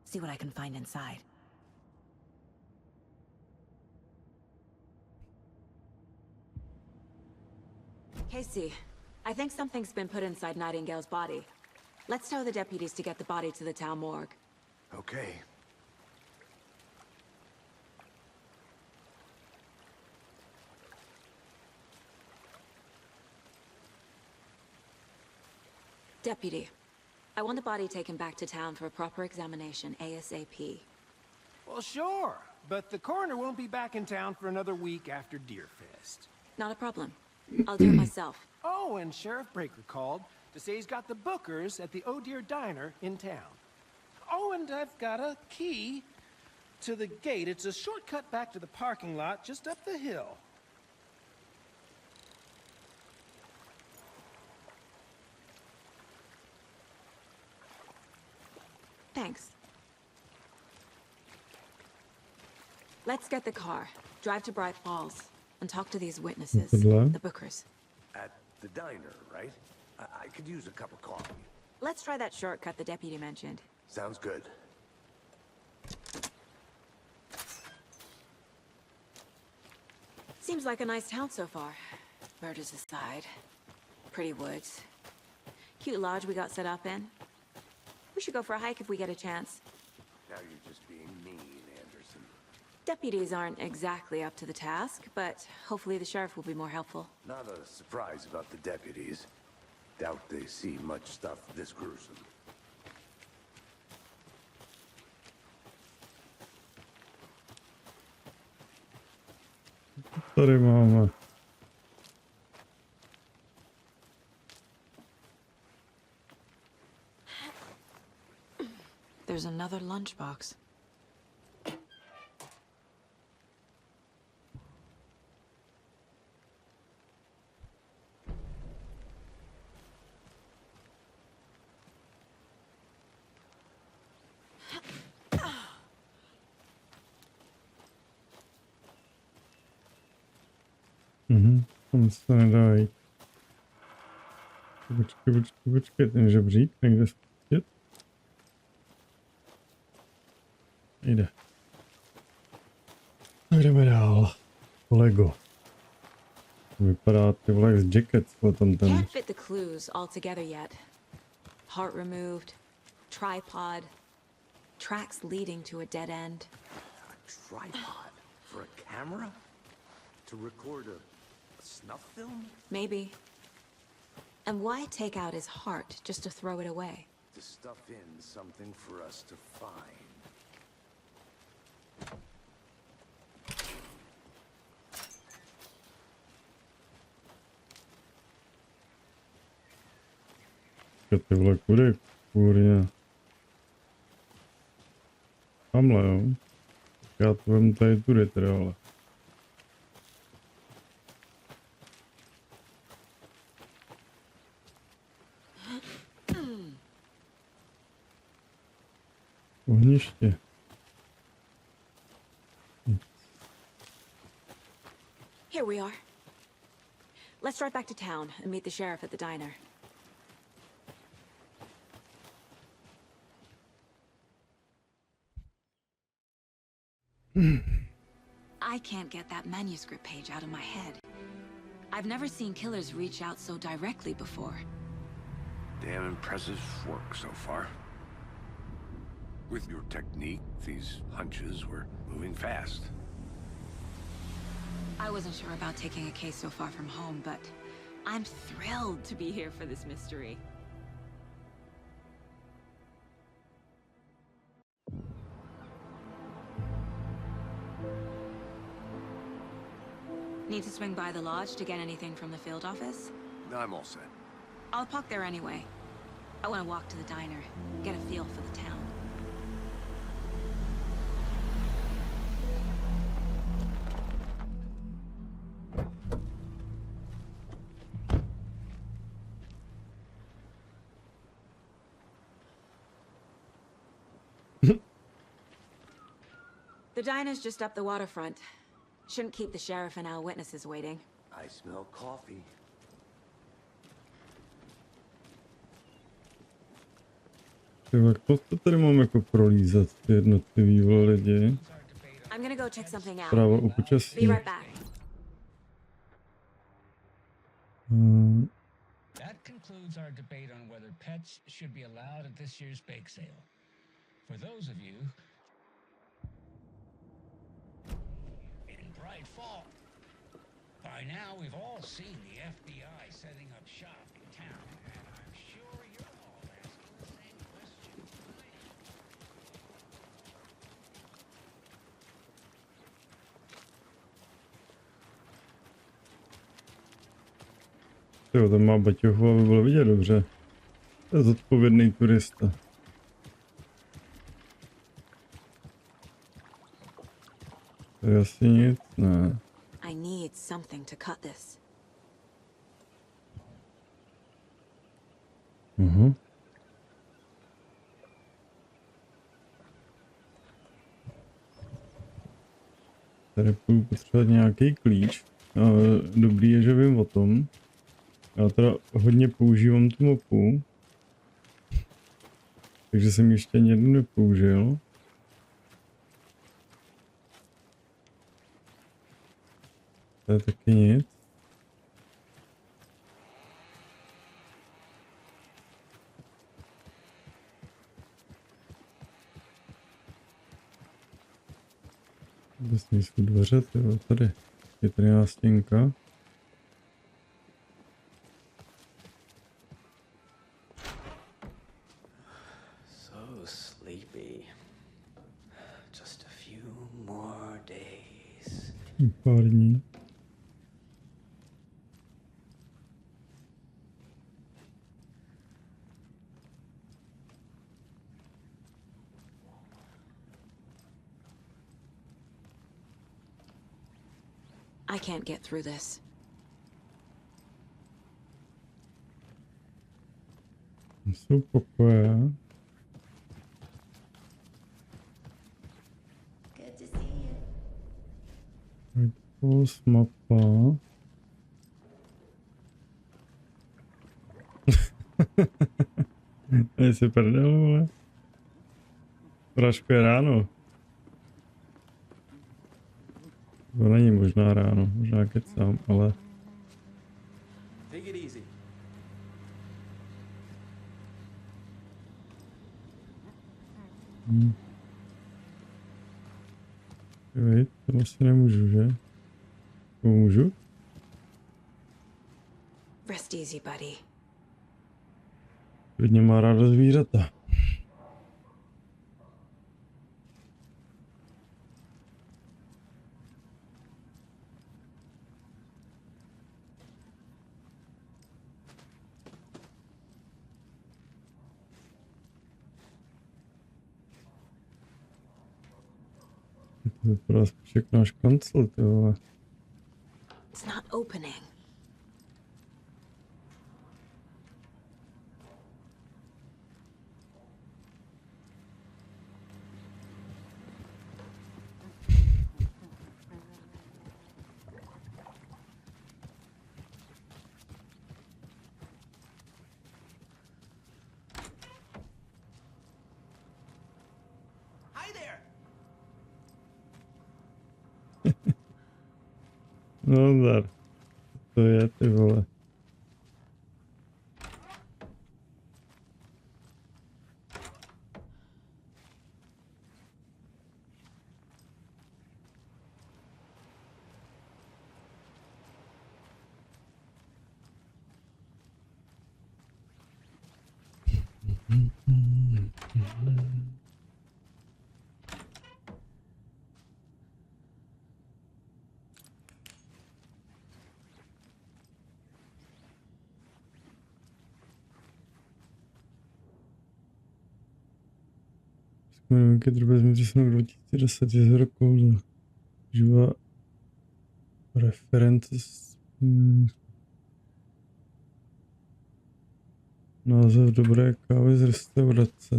See what I can find inside. Casey, I think something's been put inside Nightingale's body. Let's tell the deputies to get the body to the town morgue. Okay. Deputy, I want the body taken back to town for a proper examination ASAP. Well, sure, but the coroner won't be back in town for another week after Deerfest. Not a problem. I'll do it myself. Oh, and Sheriff Breaker called to say he's got the bookers at the Oh Dear Diner in town. Oh, and I've got a key to the gate. It's a shortcut back to the parking lot just up the hill. Thanks. Let's get the car, drive to Bright Falls, and talk to these witnesses, the bookers. At the diner, right? I could use a cup of coffee. Let's try that shortcut the deputy mentioned. Sounds good. Seems like a nice town so far. Murders aside. Pretty woods. Cute lodge we got set up in. We should go for a hike if we get a chance. Now you're just being mean, Anderson. Deputies aren't exactly up to the task, but hopefully the sheriff will be more helpful. Not a surprise about the deputies. Doubt they see much stuff this gruesome. Tady máme. There's another lunchbox. Tam se nedá jít. Počkej, ten žebřík někde spustit. Jde. A jdeme dál. Kolego. Vypadá ty vole z jacket, tam ten. Can't fit the clues all together yet. Heart removed, tripod, tracks leading to a dead end. A tripod for a camera? To record a snuff film? Maybe. And why take out his heart just to throw it away? To stuff in something for us to find. Ty vole, kudy, kurně. Tamhle, jo. Já to vem tady tudy teda, ale. Ohniště. Here we are. Let's drive back to town and meet the sheriff at the diner. I can't get that manuscript page out of my head. I've never seen killers reach out so directly before. Damn impressive work so far. With your technique, these hunches were moving fast. I wasn't sure about taking a case so far from home, but I'm thrilled to be here for this mystery. Need to swing by the lodge to get anything from the field office? No, I'm all set. I'll park there anyway. I want to walk to the diner, get a feel for the town. The diner's just up the waterfront. Shouldn't keep the sheriff and our witnesses waiting. I smell coffee. Tak to tady mám jako prolízat ty jednotlivý vole lidi. I'm gonna go check something out. Práva u Be počasí. right back. That concludes our debate on whether pets should be allowed at this year's bake sale. For those of you in Bright Fall, by now we've all seen the FBI setting up shop in town, and I'm sure you're all asking the same question. Jo, tam má baťochu, aby bylo vidět dobře. To je zodpovědný turista. Tady asi nic, ne. I need something to cut this. Tady budu potřebovat nějaký klíč. Dobrý je, že vím o tom. Já teda hodně používám tu mapu. Takže jsem ještě ani jednu nepoužil. To je taky nic. Vůbec nejsou dveře, tyjo, tady je tady nástěnka. So sleepy. Just a few more days. Pár dní. I can't get through this. Jsou pokoje. Good to see you. Rituals, mapa. Je si prdel, vole. Pražko je ráno. To není možná ráno, možná kecám, ale... Take it easy. Vejď, to asi nemůžu, že? To můžu? Rest easy, buddy. Klidně má ráda zvířata. To vypadá spíš jak náš kancel, ty vole. It's not opening. Hi there. No zdar. To je, ty vole. Jmenujeme drobě zmiři rok 2010 jezera kouzla. Živá reference název dobré kávy z restaurace.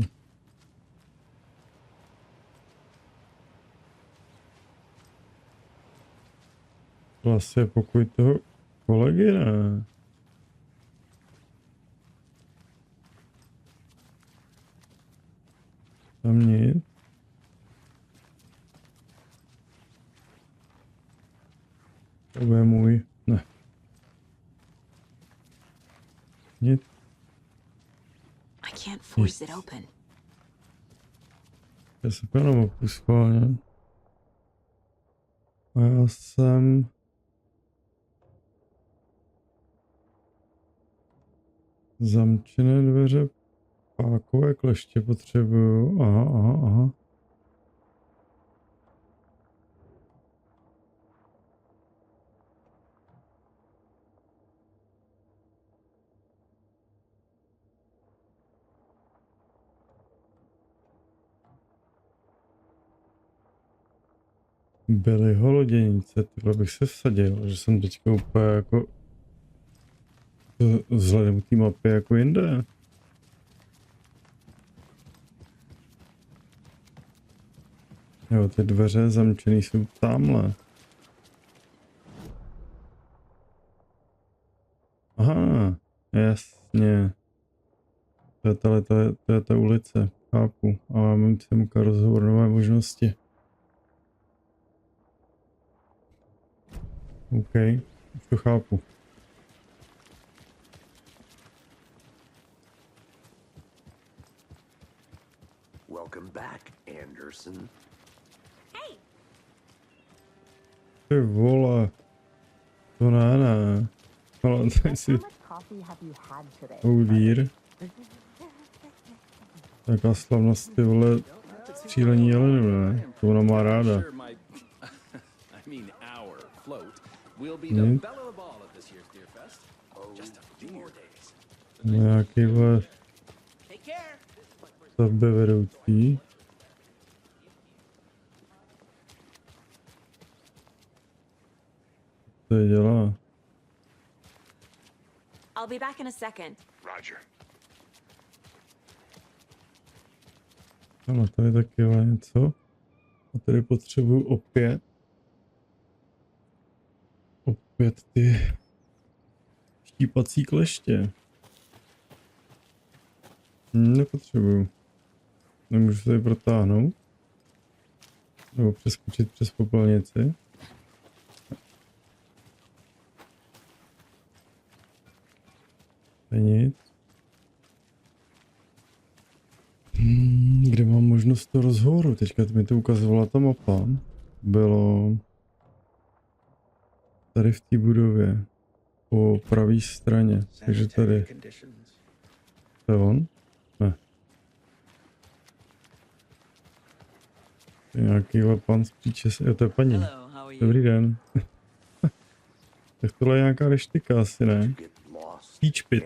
To asi je pokoj toho kolegy, ne? Tam nic. To bude můj. Ne. Nic. I can't force it open. Já se jenom mapu schválně. A já jsem... Zamčené dveře. Pákové kleště potřebuju. Aha. Byly loděnice, tyhle bych se vsadil, že jsem teďka úplně jako vzhledem k té mapě jako jinde. Jo, ty dveře zamčený jsou tamhle. Aha, jasně. To je ta ulice, chápu. A mám sem rozhovor nové možnosti. OK, už to chápu. Welcome back, Anderson. Hey! Ty vole. To ne. Ale tady si... Oudír. Jaká slavnost, ty vole, střílení jelenů, ne? To ona má ráda. Nic. Nějakýhle sebevedoucí. Co je dělá? I'll be back in a second. Roger. Ano, tady taky je něco. A tady potřebuju opět ty štípací kleště. Nepotřebuju. Nemůžu se tady protáhnout. Nebo přeskočit přes popelnici. To je nic. Kde mám možnost to rozhovoru? Teďka mi to ukazovala ta mapa. Bylo tady v té budově. Po pravé straně. Takže tady. To je on? Ne. To je nějakýhle pan z příče. Jo, to je paní. Dobrý den. Tak tohle je nějaká reštika asi, ne? Peach pit.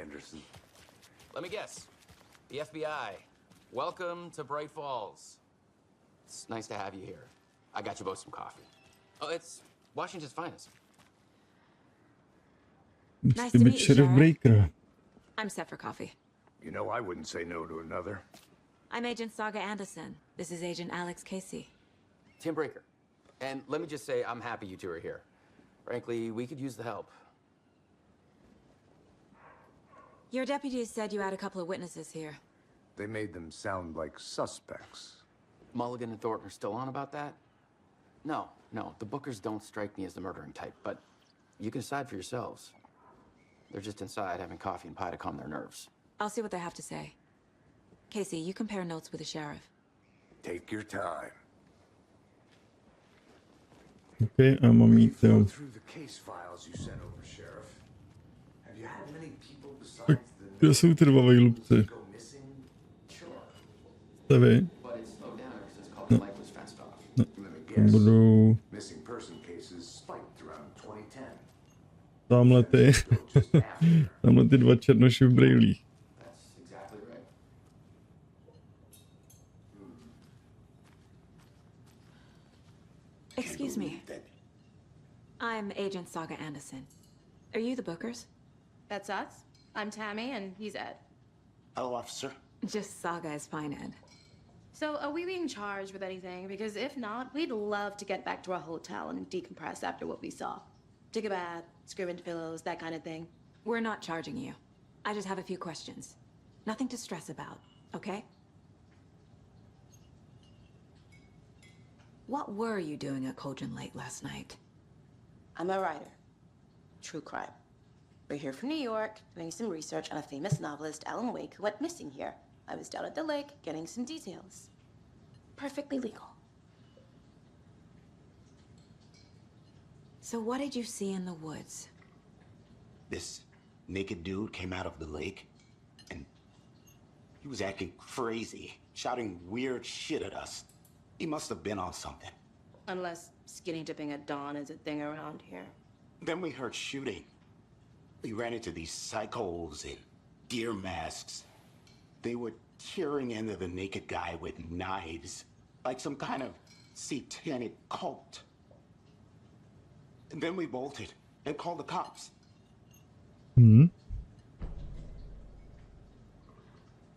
Let me guess. The FBI. Welcome to Bright Falls. It's nice to have you here. I got you both some coffee. Oh, it's Washington's finest. Nice to meet you, Sheriff. I'm set for coffee. You know, I wouldn't say no to another. I'm Agent Saga Anderson. This is Agent Alex Casey. Tim Breaker. And let me just say, I'm happy you two are here. Frankly, we could use the help. Your deputies said you had a couple of witnesses here. They made them sound like suspects. Mulligan and Thornton are still on about that? No, the Bookers don't strike me as the murdering type, but you can decide for yourselves. They're just inside having coffee and pie to calm their nerves. I'll see what they have to say. Casey, you compare notes with the sheriff. Take your time. Okay, I'm a meet them. Through the case files you sent over, Sheriff. Have you had many people besides the Kde jsou ty dva vejlubci? Jste vy? No, budou... Tamhle ty dva černoši v brejlích. Excuse me. I'm Agent Saga Anderson. Are you the Bookers? That's us. I'm Tammy, and he's Ed. Hello, officer. Just Saga is fine, Ed. So, are we being charged with anything? Because if not, we'd love to get back to our hotel and decompress after what we saw. Take a bath, scream into pillows, that kind of thing. We're not charging you. I just have a few questions. Nothing to stress about, okay? What were you doing at Cauldron Lake last night? I'm a writer. True crime. We're here from New York, doing some research on a famous novelist, Alan Wake, who went missing here. I was down at the lake, getting some details. Perfectly legal. So what did you see in the woods? This naked dude came out of the lake, and he was acting crazy, shouting weird shit at us. He must have been on something. Unless skinny dipping at dawn is a thing around here. Then we heard shooting. We ran into these psychos in deer masks. They were tearing into the naked guy with knives, like some kind of satanic cult. And then we bolted and called the cops. Hmm.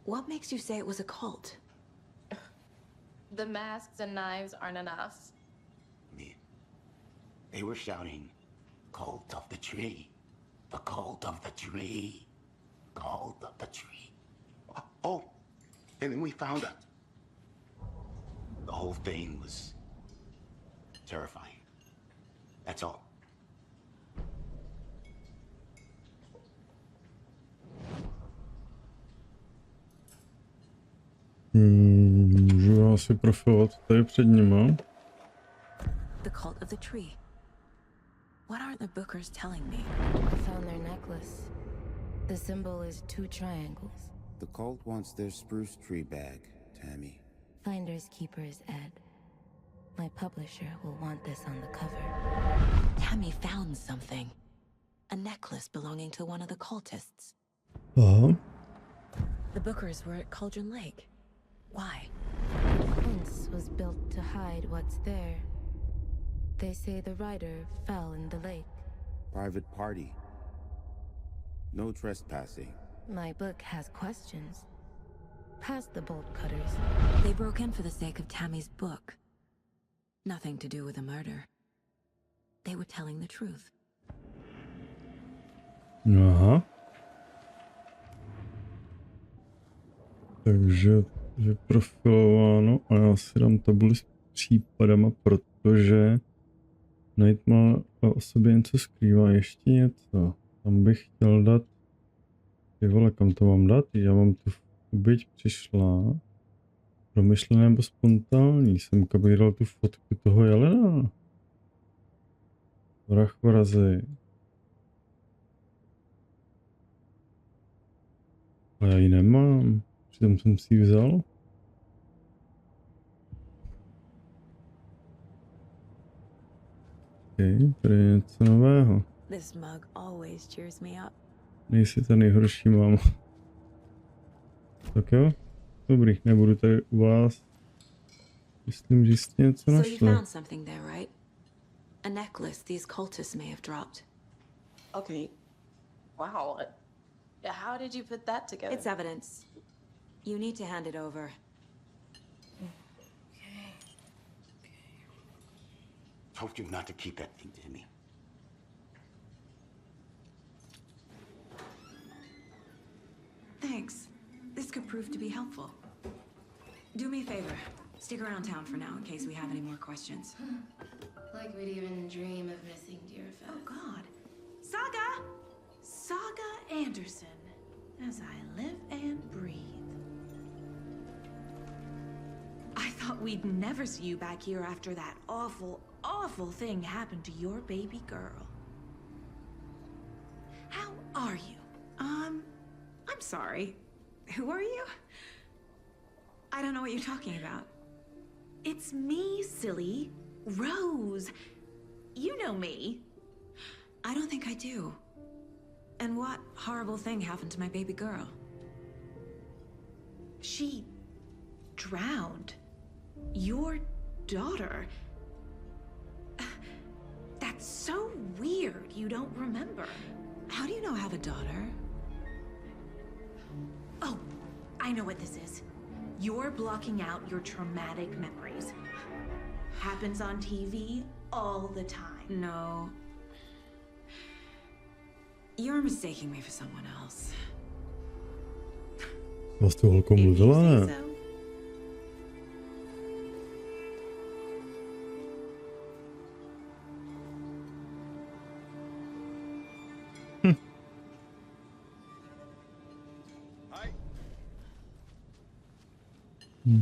What makes you say it was a cult? The masks and knives aren't enough. They were shouting, "Cult of the tree, the cult of the tree, cult of the tree." Oh, and then we found it. The whole thing was terrifying. That's all. Můžu asi profilovat tady před nima. The cult of the tree. What are the Bookers telling me? I found their necklace. The symbol is 2 triangles. The cult wants their spruce tree bag, Tammy. Finders keepers, Ed. My publisher will want this on the cover. Tammy found something. A necklace belonging to one of the cultists. Aha. The Bookers were at Cauldron Lake. Why? The fence was built to hide what's there. They say the rider fell in the lake. Private party. No trespassing. My book has questions. Past the bolt cutters. They broke in for the sake of Tammy's book. Nothing to do with the murder. They were telling the truth. Aha. Takže je profilováno a já si dám tabuli s případama, protože Nightmare o sobě něco skrývá, ještě něco. Tam bych chtěl dát, ty vole, kam to mám dát? Já mám tu byť přišla. Promyšlené nebo spontánní. Jsem bych dal tu fotku toho jelena. Vrah vrazy. A já ji nemám. Přitom jsem si ji vzal. Okay, tady je něco nového. This mug always cheers me up. Nejsi ta nejhorší, mámo. Tak jo? Dobrý, nebudu tady u vás. Myslím, že jste něco našli. So you found something there, right? A necklace these cultists may have dropped. Okay. Wow. How did you put that together? It's evidence. You need to hand it over. Told you not to keep that thing to me. Thanks. This could prove to be helpful. Do me a favor. Stick around town for now in case we have any more questions. Like we'd even dream of missing dear Fez. Oh, God. Saga! Saga Anderson. As I live and breathe. I thought we'd never see you back here after that awful, awful thing happened to your baby girl. How are you? I'm sorry. Who are you? I don't know what you're talking about. It's me, silly. Rose. You know me. I don't think I do. And what horrible thing happened to my baby girl? She drowned. Your daughter. That's so weird you don't remember. How do you know I have a daughter? Oh, I know what this is. You're blocking out your traumatic memories. Happens on TV all the time. No. You're mistaking me for someone else. S tou holkou mluvila, ne?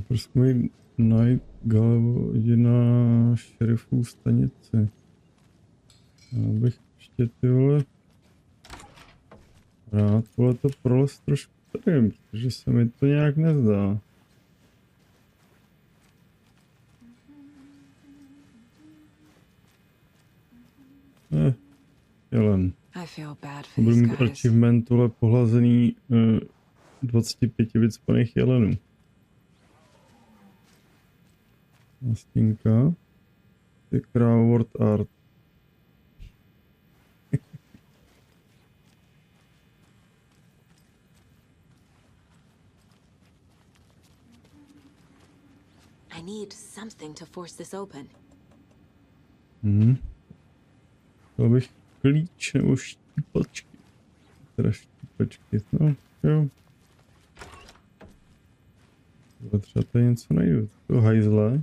Prostě mají najít Galevo na šerifů stanici. Já bych ještě ty vole rád to prolez trošku tady, protože se mi to nějak nezdá. Jelen. Budu mít achievement tohle pohlazený 25 vycpaných jelenů. Nastínka. Ty Crowd Art. I need something to force this open. Chtěl bych klíč nebo štípačky. Teda štípačky, no jo. Třeba tady něco najdu. To hajzle.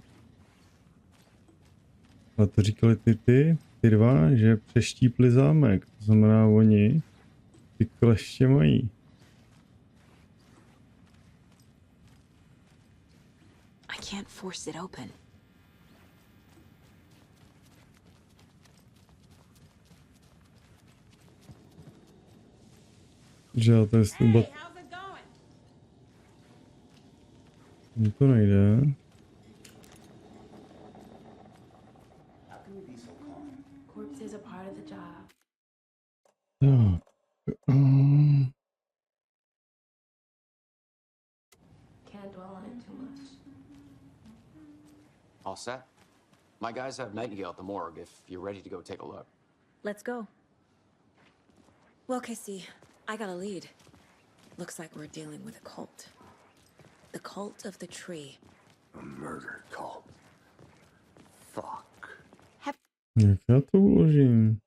Ale to říkali ty dva, že přeštípli zámek. To znamená, oni ty kleště mají. I can't force it open. Že já to je slubat. To nejde. Corpses are part of the job. Tak. Can't dwell on it too much. All set? My guys have Nightingale at the morgue if you're ready to go take a look. Let's go. Well, Casey, I got a lead. Looks like we're dealing with a cult. The cult of the tree. A murder cult. Fuck. Jak já to uložím?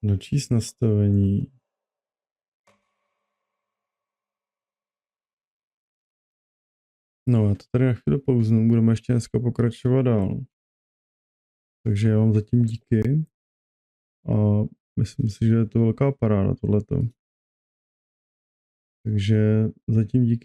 Načíst nastavení. No, já to tady na chvíli pouznu, budeme ještě dneska pokračovat dál. Takže já vám zatím díky. A myslím si, že je to velká paráda tohleto. Takže zatím díky.